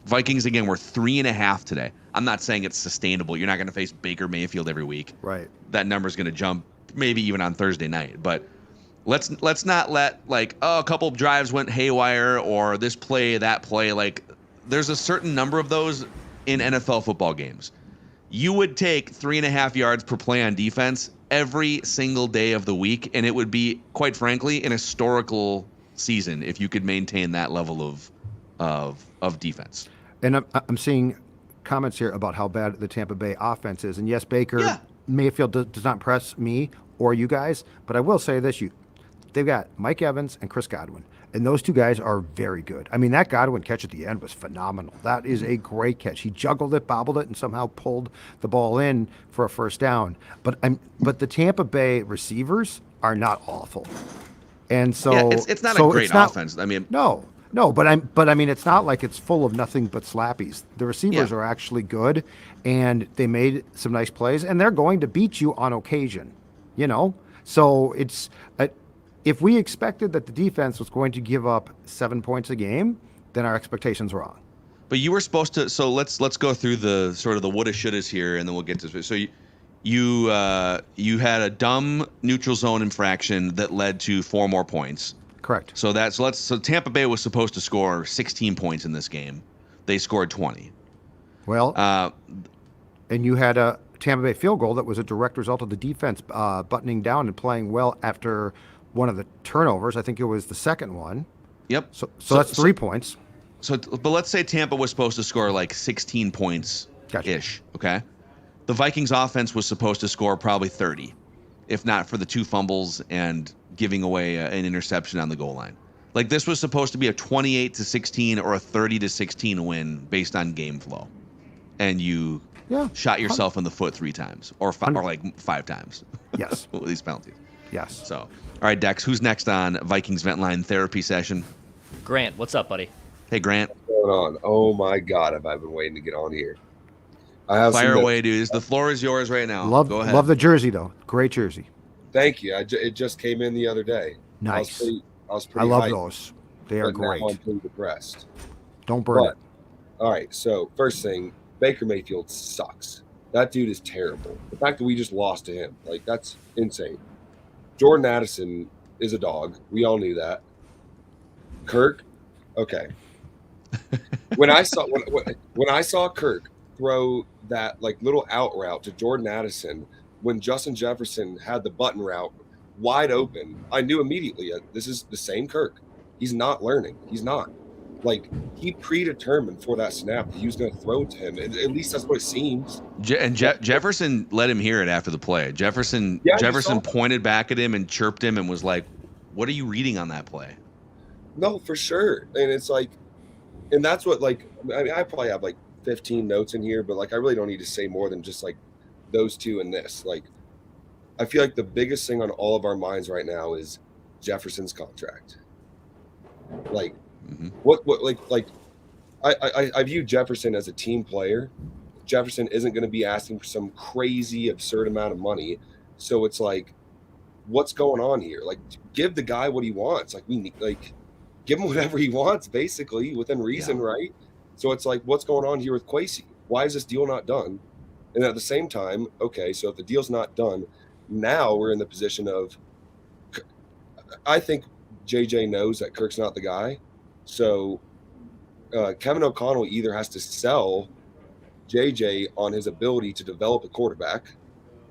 Vikings, again, were 3.5 today. I'm not saying it's sustainable. You're not going to face Baker Mayfield every week. Right. That number's going to jump maybe even on Thursday night. But let's not let, like, a couple of drives went haywire or this play, that play. Like, there's a certain number of those in NFL football games. You would take 3.5 yards per play on defense every single day of the week, and it would be, quite frankly, an historical season if you could maintain that level of defense. And I'm seeing comments here about how bad the Tampa Bay offense is. And yes, Baker Mayfield does not impress me or you guys, but I will say this: they've got Mike Evans and Chris Godwin, and those two guys are very good. I mean, that Godwin catch at the end was phenomenal. That is a great catch. He juggled it, bobbled it, and somehow pulled the ball in for a first down. But the Tampa Bay receivers are not awful, and so it's not a great offense. I mean, no, but I mean, it's not like it's full of nothing but slappies. The receivers are actually good, and they made some nice plays, and they're going to beat you on occasion, you know. So it's if we expected that the defense was going to give up 7 points a game, then our expectations were wrong. But you were supposed to. So let's go through the sort of the woulda shouldas here, and then we'll get to it. So you had a dumb neutral zone infraction that led to 4 more points. Correct. So Tampa Bay was supposed to score 16 points in this game. They scored 20. Well, and you had a Tampa Bay field goal that was a direct result of the defense buttoning down and playing well after one of the turnovers. I think it was the second one. Yep. So that's 3 points. But let's say Tampa was supposed to score like 16 points ish. Okay. The Vikings offense was supposed to score probably 30, if not for the 2 fumbles and giving away an interception on the goal line. Like, this was supposed to be a 28-16 or a 30-16 win based on game flow, and you shot yourself in the foot 3 times or 5 times. Yes. With these penalties. Yes. So, all right, Dex, who's next on Vikings Vent Line therapy session? Grant, what's up, buddy? Hey, Grant. What's going on? Oh my God, have I been waiting to get on here? I have Fire away, dudes. The floor is yours right now. Go ahead. Love the jersey, though. Great jersey. Thank you. It just came in the other day. Nice. I was pretty I love hyped, those. They are great. Now I'm pretty depressed. Don't burn it. All right. So first thing, Baker Mayfield sucks. That dude is terrible. The fact that we just lost to him, like, that's insane. Jordan Addison is a dog. We all knew that. Kirk, okay. When I saw Kirk throw that like little out route to Jordan Addison when Justin Jefferson had the button route wide open, I knew immediately this is the same Kirk. He's not learning. He's not. Like, he predetermined for that snap that he was going to throw to him. At least that's what it seems. Jefferson let him hear it after the play. Jefferson pointed back at him and chirped him and was like, "What are you reading on that play?" No, for sure. And it's like, and that's what, like, I mean, I probably have like 15 notes in here, but like, I really don't need to say more than just like those two and this. Like, I feel like the biggest thing on all of our minds right now is Jefferson's contract. Like, I view Jefferson as a team player. Jefferson isn't going to be asking for some crazy, absurd amount of money. So it's like, what's going on here? Like, give the guy what he wants. Like, we need, like, give him whatever he wants, basically, within reason, right? So it's like, what's going on here with Kwesi? Why is this deal not done? And at the same time, okay, so if the deal's not done, now we're in the position of, I think JJ knows that Kirk's not the guy. So Kevin O'Connell either has to sell JJ on his ability to develop a quarterback,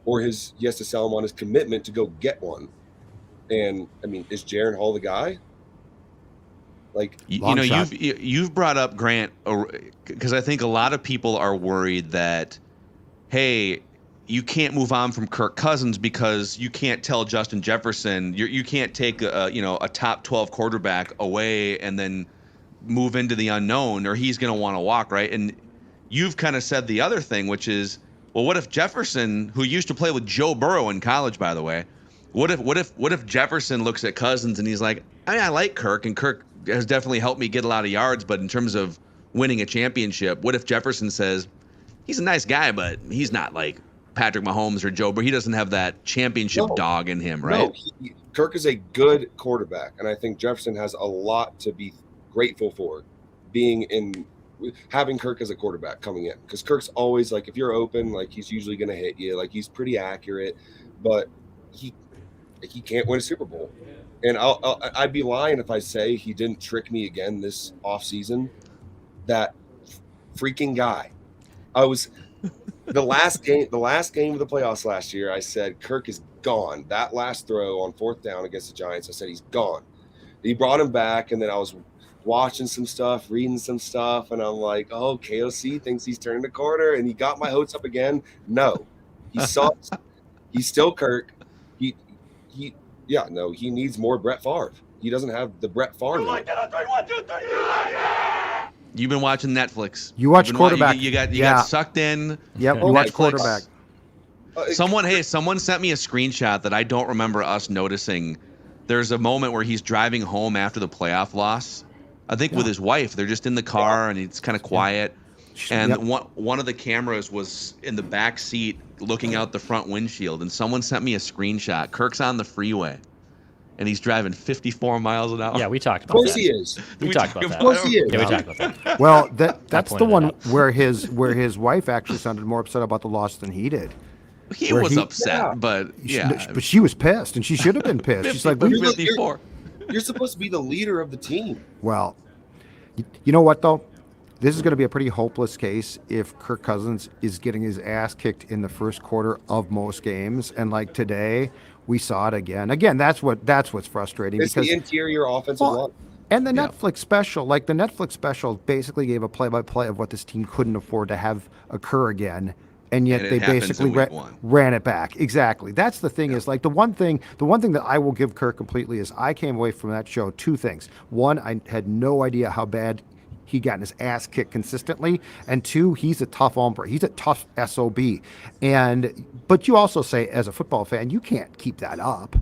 or he has to sell him on his commitment to go get one. And I mean, is Jaren Hall the guy? Like, you've brought up Grant, because I think a lot of people are worried that, hey, you can't move on from Kirk Cousins because you can't tell Justin Jefferson, you can't take a top 12 quarterback away and then move into the unknown, or he's going to want to walk, right? And you've kind of said the other thing, which is, well, what if Jefferson, who used to play with Joe Burrow in college, by the way, what if Jefferson looks at Cousins and he's like, I mean, I like Kirk, and Kirk has definitely helped me get a lot of yards, but in terms of winning a championship, what if Jefferson says, he's a nice guy, but he's not like Patrick Mahomes or Joe, but he doesn't have that championship dog in him, right? No, Kirk is a good quarterback, and I think Jefferson has a lot to be grateful for having Kirk as a quarterback coming in, because Kirk's always like, if you're open, like, he's usually going to hit you, like, he's pretty accurate, but he can't win a Super Bowl. And I'd be lying if I say he didn't trick me again this offseason. That freaking guy. I was the last game of the playoffs last year, I said Kirk is gone. That last throw on 4th down against the Giants, I said he's gone. He brought him back, and then I was watching some stuff, reading some stuff, and I'm like, oh, KOC thinks he's turning the corner, and he got my hopes up again. No, he sucks. He's still Kirk. He needs more Brett Favre. He doesn't have the Brett Favre. You've been watching Netflix. You watch quarterback. You got sucked in. Yep, you watch quarterback. Someone sent me a screenshot that I don't remember us noticing. There's a moment where he's driving home after the playoff loss, I think with his wife. They're just in the car, and it's kind of quiet. And one of the cameras was in the back seat looking out the front windshield, and someone sent me a screenshot. Kirk's on the freeway, and he's driving 54 miles an hour. Yeah, we talked about that. Of course he is. We talked about that. Of course he is. Yeah, we talked about that. Well, that's the one where his wife actually sounded more upset about the loss than he did. He was upset, but but she was pissed, and she should have been pissed. She's like, you're supposed to be the leader of the team. Well, you know what, though? This is going to be a pretty hopeless case if Kirk Cousins is getting his ass kicked in the first quarter of most games. And like today, we saw it again. Again, that's what's frustrating. It's because the interior offensive line. And the Netflix special, the Netflix special basically gave a play-by-play of what this team couldn't afford to have occur again. And yet they basically ran it back. Exactly. That's the thing is, like, the one thing that I will give Kirk completely is I came away from that show 2 things. 1, I had no idea how bad he got his ass kicked consistently, and 2, he's a tough hombre. He's a tough SOB. But you also say, as a football fan, you can't keep that up.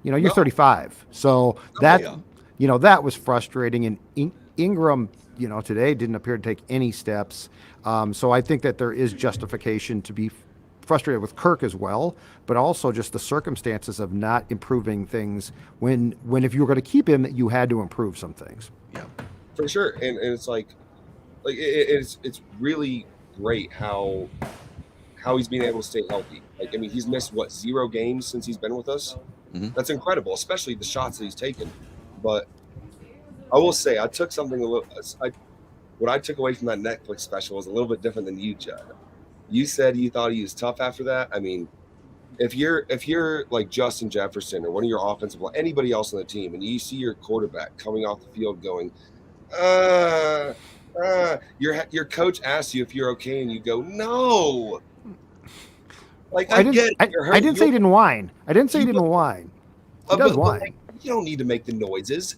You're 35, so that was frustrating. And Ingram, today didn't appear to take any steps. So I think that there is justification to be frustrated with Kirk as well, but also just the circumstances of not improving things when if you were going to keep him, you had to improve some things. Yeah. For sure, and it's it's really great how how he's been able to stay healthy. Like, I mean, he's missed, 0 games since he's been with us? Mm-hmm. That's incredible, especially the shots that he's taken. But I will say, I took something what I took away from that Netflix special was a little bit different than you, Judd. You said you thought he was tough after that. I mean, if you're like Justin Jefferson or one of your offensive line, anybody else on the team, and you see your quarterback coming off the field going, your coach asks you if you're okay, and you go, no. Like, I didn't say he didn't whine. I didn't say he didn't whine. He does whine. Like, you don't need to make the noises.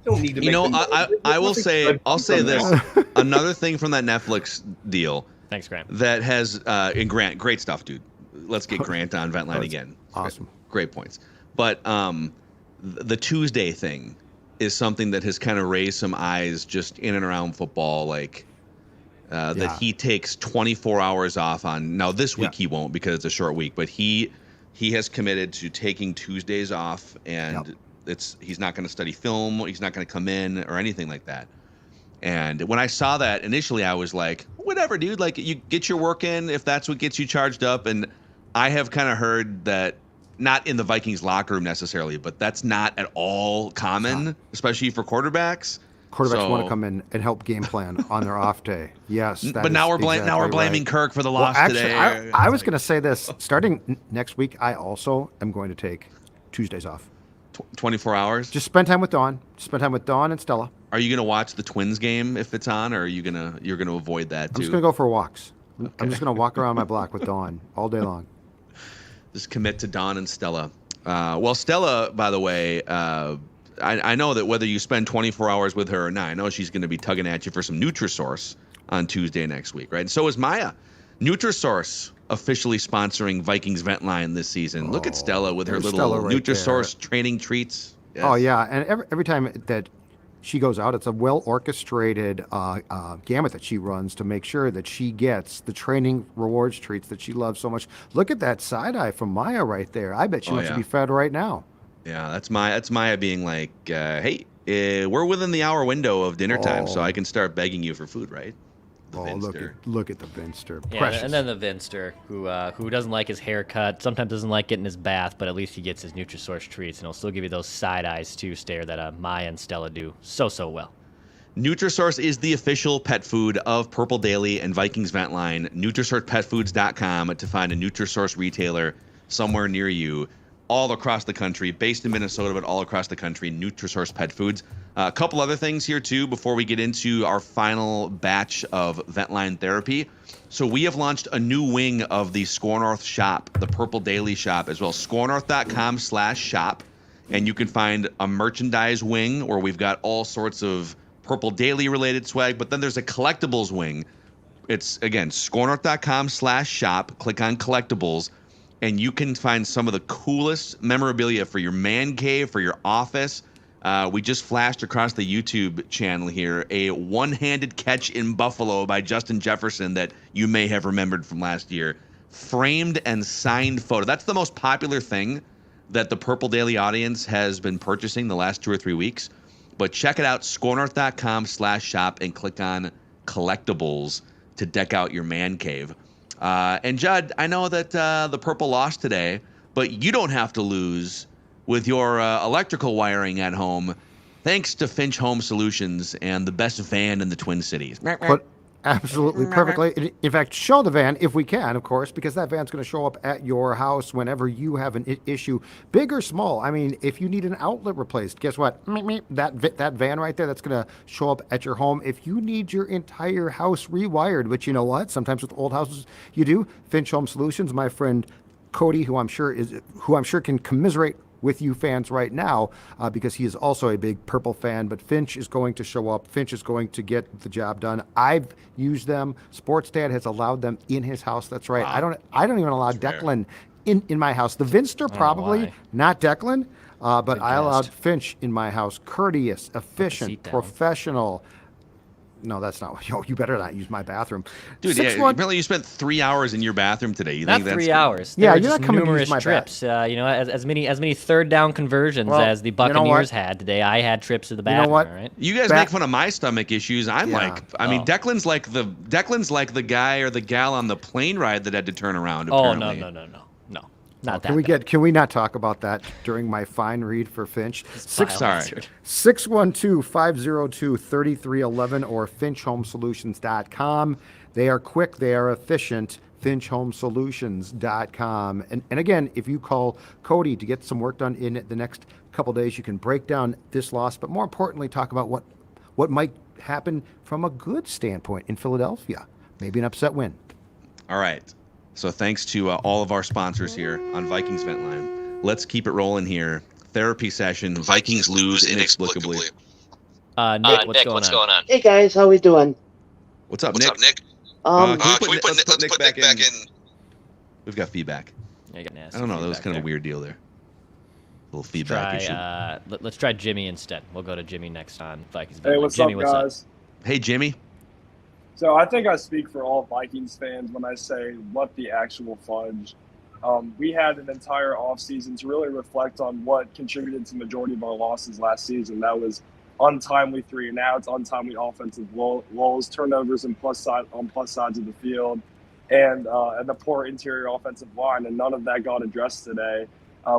You don't need to. I'll say this. Another thing from that Netflix deal. Thanks, Grant. That has and Grant, great stuff, dude. Let's get Grant on Vent Line again. Awesome. Great points. But the Tuesday thing is something that has kind of raised some eyes just in and around football, like that he takes 24 hours off on. Now this week he won't because it's a short week, but he has committed to taking Tuesdays off, and he's not going to study film, he's not going to come in or anything like that. And when I saw that initially, I was like, whatever, dude, like, you get your work in if that's what gets you charged up. And I have kind of heard that, not in the Vikings locker room necessarily, but that's not at all common, especially for quarterbacks. Quarterbacks want to come in and help game plan on their off day. Yes. But now we're blaming Kirk for the loss today. I was going to say this. Starting next week, I also am going to take Tuesdays off. 24 hours? Just spend time with Dawn. Spend time with Dawn and Stella. Are you going to watch the Twins game if it's on, or are you're going to avoid that too? I'm just going to go for walks. Okay. I'm just going to walk around my block with Dawn all day long. Just commit to Dawn and Stella. Well, Stella, by the way, I know that whether you spend 24 hours with her or not, I know she's going to be tugging at you for some Nutrisource on Tuesday next week, right? And so is Maya. Nutrisource officially sponsoring Vikings Vent Line this season. Look at Stella with her little Nutrisource training treats. Yes. Oh, yeah. And every time that she goes out, it's a well-orchestrated gamut that she runs to make sure that she gets the training rewards treats that she loves so much. Look at that side-eye from Maya right there. I bet she wants to be fed right now. Yeah, that's Maya being like, hey, we're within the hour window of dinner time, so I can start begging you for food, right? Look at the Vinster. Yeah, Precious. and then the Vinster, who doesn't like his haircut, sometimes doesn't like getting his bath, but at least he gets his Nutrisource treats, and he'll still give you those side eyes too, stare that Maya and Stella do so well. Nutrisource is the official pet food of Purple Daily and Vikings Vent Line. NutrisourcePetFoods.com to find a Nutrisource retailer somewhere near you, all across the country, based in Minnesota, but all across the country. Nutrisource Pet Foods. A couple other things here, too, before we get into our final batch of Vent Line therapy. So we have launched a new wing of the Score North shop, the Purple Daily shop, as well. ScoreNorth.com/shop. And you can find a merchandise wing where we've got all sorts of Purple Daily related swag. But then there's a collectibles wing. It's, again, ScoreNorth.com/shop. Click on collectibles. And you can find some of the coolest memorabilia for your man cave, for your office. We just flashed across the YouTube channel here a one-handed catch in Buffalo by Justin Jefferson that you may have remembered from last year. Framed and signed photo. That's the most popular thing that the Purple Daily audience has been purchasing the last 2 or 3 weeks. But check it out, ScoreNorth.com/shop, and click on collectibles to deck out your man cave. And Judd, I know that the Purple lost today, but you don't have to lose with your electrical wiring at home, thanks to Finch Home Solutions and the best van in the Twin Cities. Put absolutely perfectly. In fact, show the van if we can, of course, because that van's going to show up at your house whenever you have an issue, big or small. I mean, if you need an outlet replaced, guess what? That van right there, that's going to show up at your home. If you need your entire house rewired, which you know what? Sometimes with old houses you do. Finch Home Solutions, my friend Cody, who I'm sure can commiserate with you fans right now, because he is also a big Purple fan, but Finch is going to show up. Finch is going to get the job done. I've used them. Sports Dad has allowed them in his house. That's right. Wow. I don't even allow Declan in my house. The Vinster probably, not Declan, but I allowed Finch in my house. Courteous, efficient, professional. No, that's not. Yo, you better not use my bathroom. Dude, apparently you spent 3 hours in your bathroom today. You Not think that's 3 hours. Yeah, There were you're just not coming to use numerous my trips. As many third down conversions Well, as the you know what? Buccaneers had today. I had trips to the bathroom. what? All right. You guys make fun of my stomach issues. I mean, Declan's like the guy or the gal on the plane ride that had to turn around. Apparently. No. Not Can we not talk about that during my fine read for Finch? 612-502-3311 or finchhomesolutions.com. They are quick. They are efficient. finchhomesolutions.com. And again, if you call Cody to get some work done in the next couple days, you can break down this loss, but more importantly, talk about what might happen from a good standpoint in Philadelphia. Maybe an upset win. All right. So thanks to all of our sponsors here on Vikings Vent Line. Let's keep it rolling here. Therapy session. Vikings lose inexplicably. Nick, what's going on? Hey guys, how we doing? What's up, Nick? Can we put Nick back in? We've got feedback. Yeah, you got nasty I don't know. That was feedback kind of there. a weird deal there. A little feedback issue. Let's try Jimmy instead. We'll go to Jimmy next on Vikings. Hey, what's Jimmy, up, what's guys? Hey, Jimmy. So I think I speak for all Vikings fans when I say, what the actual fudge. We had an entire offseason to really reflect on what contributed to the majority of our losses last season. That was untimely 3 and outs, untimely offensive woes, turnovers on plus sides of the field, and the poor interior offensive line, and none of that got addressed today.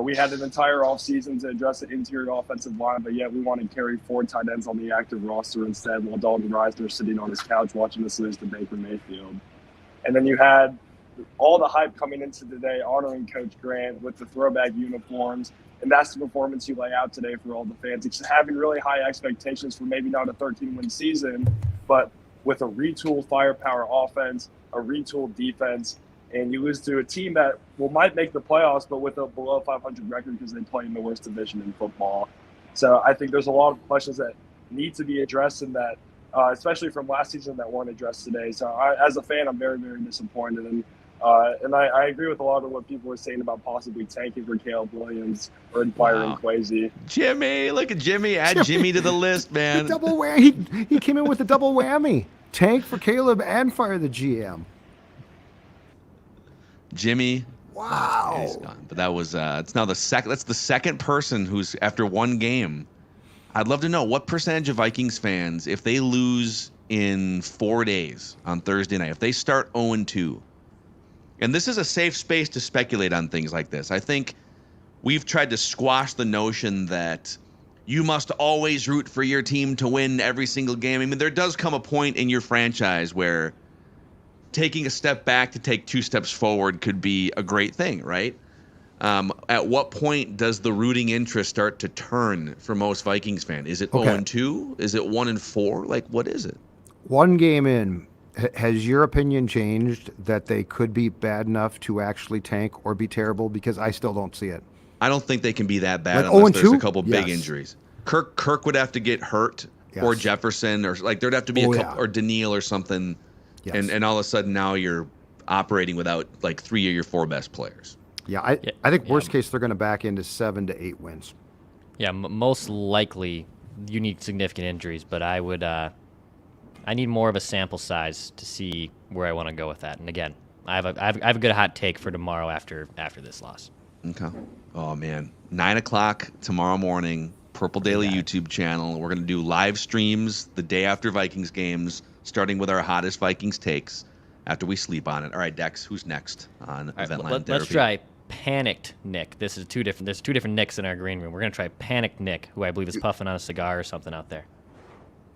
We had an entire offseason to address the interior offensive line, but yet we want to carry 4 tight ends on the active roster instead, while Dalton Reisner sitting on his couch watching us lose to Baker Mayfield. And then you had all the hype coming into today, honoring Coach Grant with the throwback uniforms, and that's the performance you lay out today for all the fans. It's having really high expectations for maybe not a 13-win season, but with a retooled firepower offense, a retooled defense, and you lose to a team that might make the playoffs, but with a below 500 record because they play in the worst division in football. So I think there's a lot of questions that need to be addressed in that, especially from last season, that weren't addressed today. So as a fan, I'm very, very disappointed. And I agree with a lot of what people were saying about possibly tanking for Caleb Williams or firing Kwesi. Jimmy, look at Jimmy. Add Jimmy to the list, man. The double whammy. He came in with a double whammy. Tank for Caleb and fire the GM. Jimmy. Wow. He's gone. But that was it's now the second. That's the second person who's after one game. I'd love to know what percentage of Vikings fans, if they lose in 4 days on Thursday night, if they start 0-2, and this is a safe space to speculate on things like this. I think we've tried to squash the notion that you must always root for your team to win every single game. I mean, there does come a point in your franchise where taking a step back to take 2 steps forward could be a great thing, right? At what point does the rooting interest start to turn for most Vikings fans? Is it 0-2? Is it 1-4? Like, what is it? One game in, has your opinion changed that they could be bad enough to actually tank or be terrible? Because I still don't see it. I don't think they can be that bad Like unless there's 0-2? a couple big injuries. Kirk would have to get hurt, or Jefferson, or like there'd have to be a couple, or Daniil or something. Yes. And all of a sudden now you're operating without like 3 of your 4 best players. Yeah, I think worst case they're going to back into 7 to 8 wins. Yeah, most likely you need significant injuries, but I would I need more of a sample size to see where I want to go with that. And again, I have a good hot take for tomorrow after this loss. Okay. Oh man, 9 o'clock tomorrow morning, Purple Daily YouTube channel. We're gonna do live streams the day after Vikings games, starting with our hottest Vikings takes after we sleep on it. All right, Dex, who's next on Vent Line Therapy? Let's try Panicked Nick. There's two different Nicks in our green room. We're gonna try Panicked Nick, who I believe is puffing on a cigar or something out there.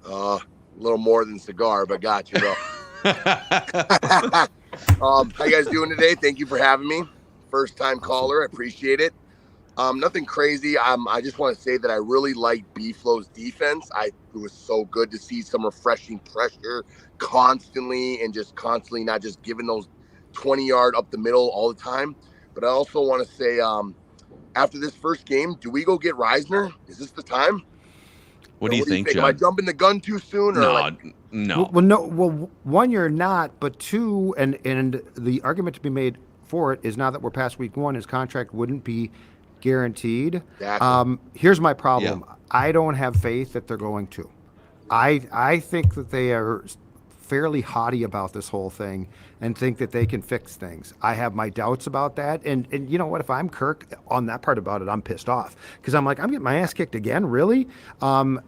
A little more than cigar, but got you, bro. How you guys doing today? Thank you for having me. First time caller, I appreciate it. Nothing crazy. I just want to say that I really like B-Flow's defense. It was so good to see some refreshing pressure constantly and just constantly not just giving those 20-yard up the middle all the time. But I also want to say, after this first game, do we go get Reisner? Is this the time? What do you think, Am I jumping the gun too soon? No. Well, no. Well, one, you're not, but two, and the argument to be made for it is now that we're past week 1, his contract wouldn't be guaranteed. Exactly. Here's my problem. I don't have faith that they're going to. I think that they are fairly haughty about this whole thing and think that they can fix things. I have my doubts about that. And you know what? If I'm Kirk on that part about it, I'm pissed off because I'm like, I'm getting my ass kicked again. Really? From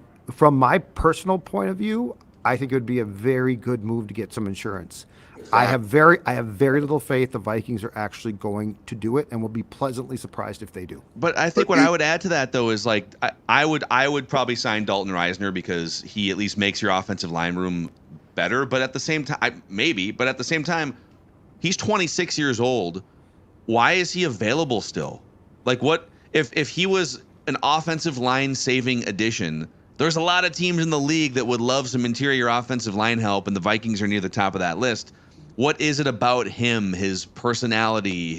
my personal point of view, I think it would be a very good move to get some insurance. I have very little faith the Vikings are actually going to do it, and will be pleasantly surprised if they do. But I think what I would add to that though is like I would probably sign Dalton Reisner because he at least makes your offensive line room better. But at the same time, but at the same time, he's 26 years old. Why is he available still? Like, what if he was an offensive line saving addition? There's a lot of teams in the league that would love some interior offensive line help, and the Vikings are near the top of that list. What is it about him, his personality,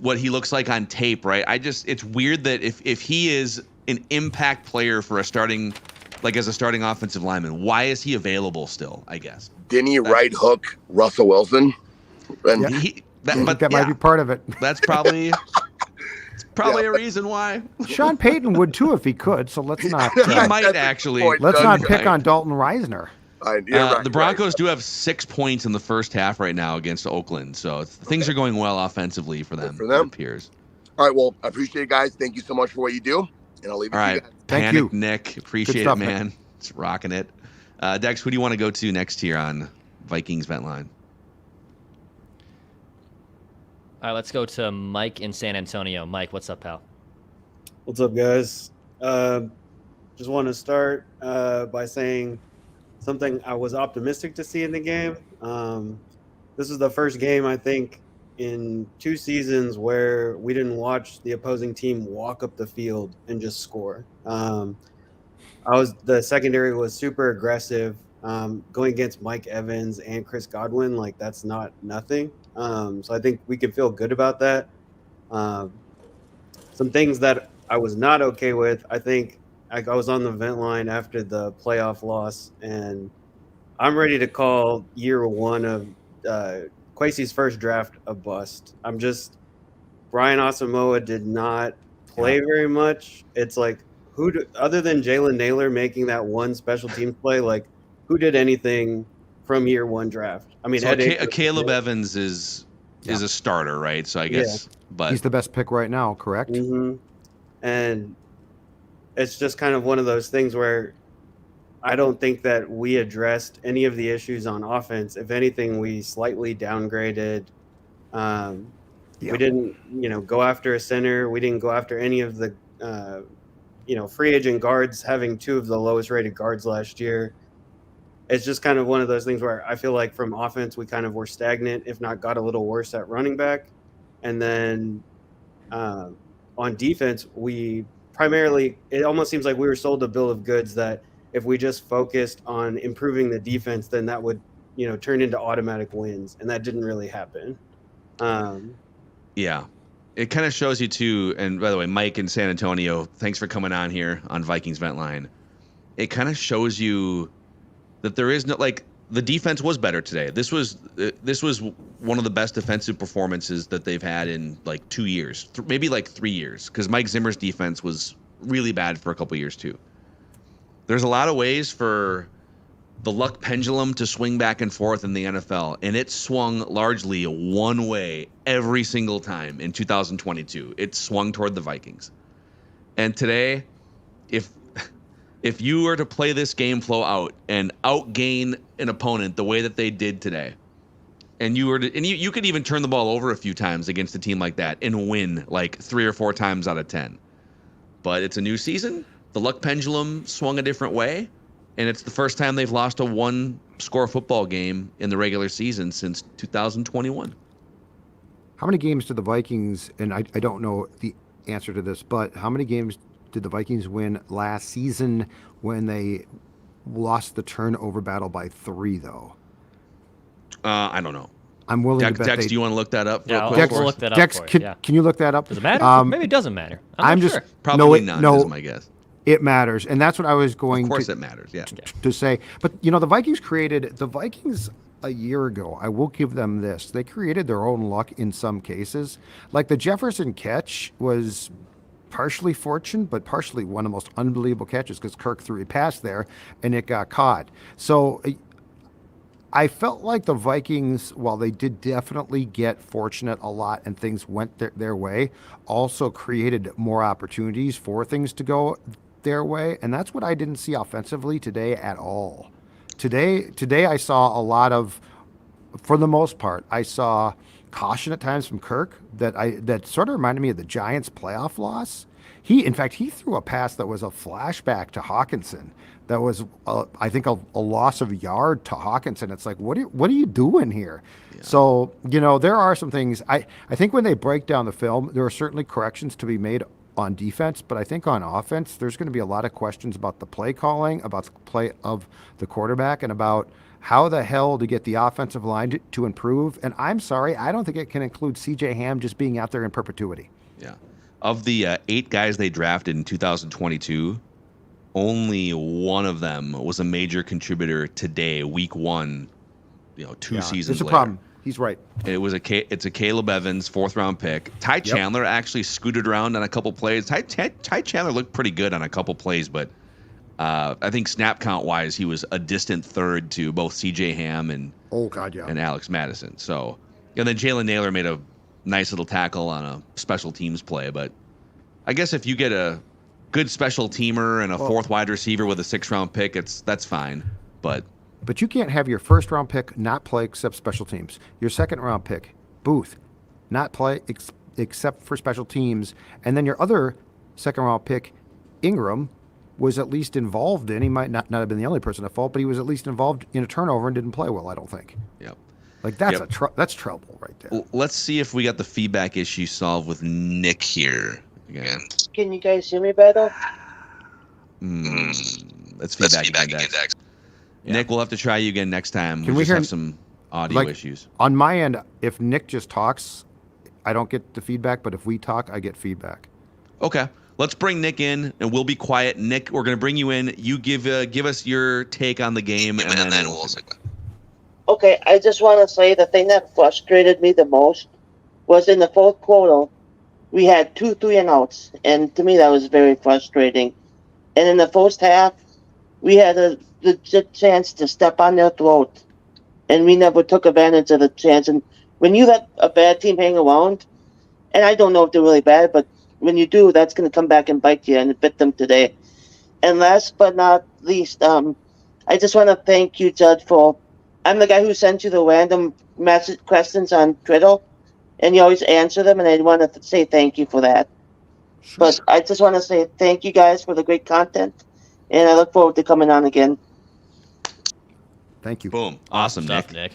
what he looks like on tape, right? It's weird that if he is an impact player for as a starting offensive lineman, why is he available still, I guess? Didn't he right hook Russell Wilson? And that might be part of it. That's probably a reason why. Sean Payton would too if he could. So let's not. He might actually. Let's not pick on Dalton Reisner. The Broncos do have 6 points in the first half right now against Oakland, so things are going well offensively for them. It appears. All right, well, I appreciate it, guys. Thank you so much for what you do, and I'll leave it to you guys. Thank you, Nick. Appreciate it, man. Nick. It's rocking it. Dex, who do you want to go to next here on Vikings Vent Line? All right, let's go to Mike in San Antonio. Mike, what's up, pal? What's up, guys? Just want to start by saying something I was optimistic to see in the game. This is the first game, I think, in 2 seasons where we didn't watch the opposing team walk up the field and just score. The secondary was super aggressive, going against Mike Evans and Chris Godwin. Like, that's not nothing. So I think we can feel good about that. Some things that I was not okay with, I think I was on the vent line after the playoff loss, and I'm ready to call year 1 of Kwesi's first draft a bust. Brian Asamoah did not play very much. It's like, other than Jalen Naylor making that one special teams play, like, who did anything from year 1 draft? I mean, Caleb Evans is a starter, right? So I guess, but he's the best pick right now, correct? Mm-hmm. And it's just kind of one of those things where I don't think that we addressed any of the issues on offense. If anything, we slightly downgraded. We didn't, go after a center. We didn't go after any of the, free agent guards, having 2 of the lowest rated guards last year. It's just kind of one of those things where I feel like from offense, we kind of were stagnant, if not got a little worse at running back. And then on defense, it almost seems like we were sold a bill of goods that if we just focused on improving the defense, then that would, turn into automatic wins. And that didn't really happen. Yeah. It kind of shows you too. And by the way, Mike in San Antonio, thanks for coming on here on Vikings Vent Line. It kind of shows you that there is no, like, the defense was better today. This was one of the best defensive performances that they've had in like 2 years, maybe like 3 years, because Mike Zimmer's defense was really bad for a couple years too. There's a lot of ways for the luck pendulum to swing back and forth in the NFL, and it swung largely one way every single time in 2022. It swung toward the Vikings. And today, if you were to play this game flow out and outgain an opponent the way that they did today, and you could even turn the ball over a few times against a team like that and win like 3 or 4 times out of 10. But it's a new season. The luck pendulum swung a different way, and it's the first time they've lost a 1-score football game in the regular season since 2021. How many games did the Vikings, and I don't know the answer to this, but how many games did the Vikings win last season when they lost the turnover battle by 3, though? I don't know. I'm willing to bet Dex, do you want to look that up? Yeah, we'll look that up Dex, for you. can you look that up? Does it matter? Maybe it doesn't matter. I'm not sure. Probably none is my guess. It matters, and that's what I was going to... Of course it matters, yeah. To say. But, the Vikings a year ago, I will give them this. They created their own luck in some cases. Like the Jefferson catch was partially fortune, but partially one of the most unbelievable catches because Kirk threw a pass there and it got caught. So I felt like the Vikings, while they did definitely get fortunate a lot and things went their way, also created more opportunities for things to go their way. And that's what I didn't see offensively today at all. Today I saw a lot of, for the most part, I saw caution at times from Kirk that sort of reminded me of the Giants' playoff loss. In fact, he threw a pass that was a flashback to Hawkinson. That was, I think, a loss of yard to Hawkinson. It's like, what are you doing here? Yeah. So, there are some things. I think when they break down the film, there are certainly corrections to be made on defense, but I think on offense, there's going to be a lot of questions about the play calling, about the play of the quarterback, and about how the hell to get the offensive line to improve. And I'm sorry, I don't think it can include C.J. Ham just being out there in perpetuity. Yeah. Of the 8 guys they drafted in 2022, only one of them was a major contributor today, week 1, 2 seasons later. There's a problem. He's right. It's a Caleb Evans 4th-round pick. Ty Chandler actually scooted around on a couple plays. Ty Chandler looked pretty good on a couple plays, but I think snap count-wise, he was a distant third to both C.J. Ham and Alex Madison. So, and then Jalen Naylor made a nice little tackle on a special teams play. But I guess if you get a good special teamer and a 4th wide receiver with a 6th-round pick, that's fine. But you can't have your 1st-round pick not play except special teams. Your 2nd-round pick, Booth, not play except for special teams. And then your other 2nd-round pick, Ingram, was at least involved in. He might not have been the only person at fault, but he was at least involved in a turnover and didn't play well, I don't think. Yep. Like, that's that's trouble right there. Let's see if we got the feedback issue solved with Nick here again. Can you guys hear me better? That's feedback index. Yeah. Nick, we'll have to try you again next time. Can we have some audio issues? On my end, if Nick just talks, I don't get the feedback, but if we talk, I get feedback. Okay. Let's bring Nick in, and we'll be quiet. Nick, we're going to bring you in. You give us your take on the game, and then we'll... Okay, I just want to say the thing that frustrated me the most was in the 4th quarter, we had 2 3-and-outs, and to me that was very frustrating. And in the first half, we had a legit chance to step on their throat, and we never took advantage of the chance. And when you let a bad team hang around, and I don't know if they're really bad, but when you do, that's going to come back and bite you, and it bit them today. And last but not least, I just want to thank you, Judd, for... I'm the guy who sent you the random message questions on Twitter, and you always answer them, and I want to say thank you for that. Sure. But I just want to say thank you guys for the great content, and I look forward to coming on again. Thank you. Boom. Awesome, stuff, Nick.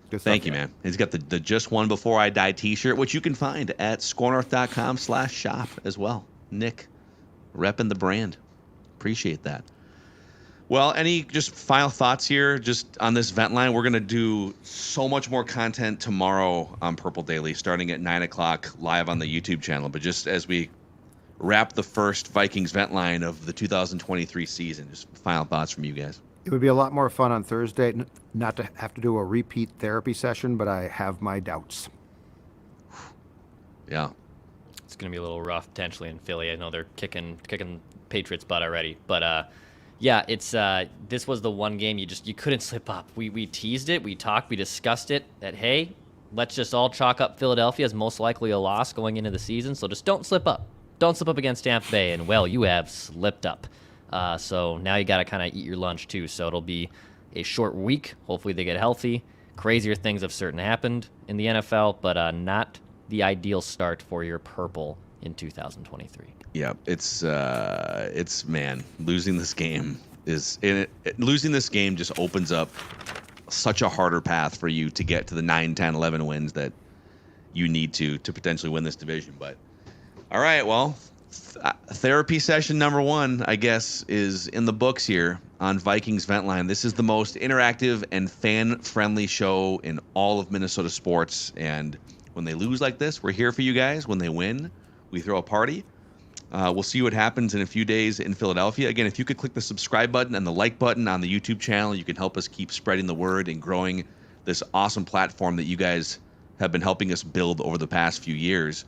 Good Thank stuff, you, man. He's got the Just One Before I Die t-shirt, which you can find at scorenorth.com/shop as well. Nick, repping the brand. Appreciate that. Well, any just final thoughts here just on this vent line? We're going to do so much more content tomorrow on Purple Daily, starting at 9 o'clock live on the YouTube channel. But just as we wrap the first Vikings vent line of the 2023 season, just final thoughts from you guys. It would be a lot more fun on Thursday not to have to do a repeat therapy session, but I have my doubts. Yeah. It's going to be a little rough potentially in Philly. I know they're kicking Patriots' butt already, but yeah, it's this was the one game you couldn't slip up. We teased it, we talked, we discussed it that hey, let's just all chalk up Philadelphia as most likely a loss going into the season. So just don't slip up. Don't slip up against Tampa Bay, and well, you have slipped up. So now you got to kind of eat your lunch too. So it'll be a short week. Hopefully they get healthy. Crazier things have certainly happened in the NFL, but not the ideal start for your purple in 2023. Yeah, it's man, losing this game losing this game just opens up such a harder path for you to get to the 9, 10, 11 wins that you need to potentially win this division. But all right, well, therapy session number 1, I guess, is in the books here on Vikings Vent Line. This is the most interactive and fan-friendly show in all of Minnesota sports. And when they lose like this, we're here for you guys. When they win, we throw a party. We'll see what happens in a few days in Philadelphia. Again, if you could click the subscribe button and the like button on the YouTube channel, you can help us keep spreading the word and growing this awesome platform that you guys have been helping us build over the past few years.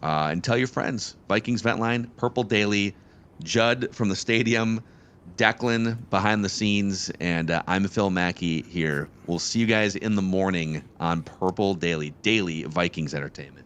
And tell your friends. Vikings Vent Line, Purple Daily, Judd from the stadium, Declan behind the scenes, and I'm Phil Mackey here. We'll see you guys in the morning on Purple Daily, daily Vikings entertainment.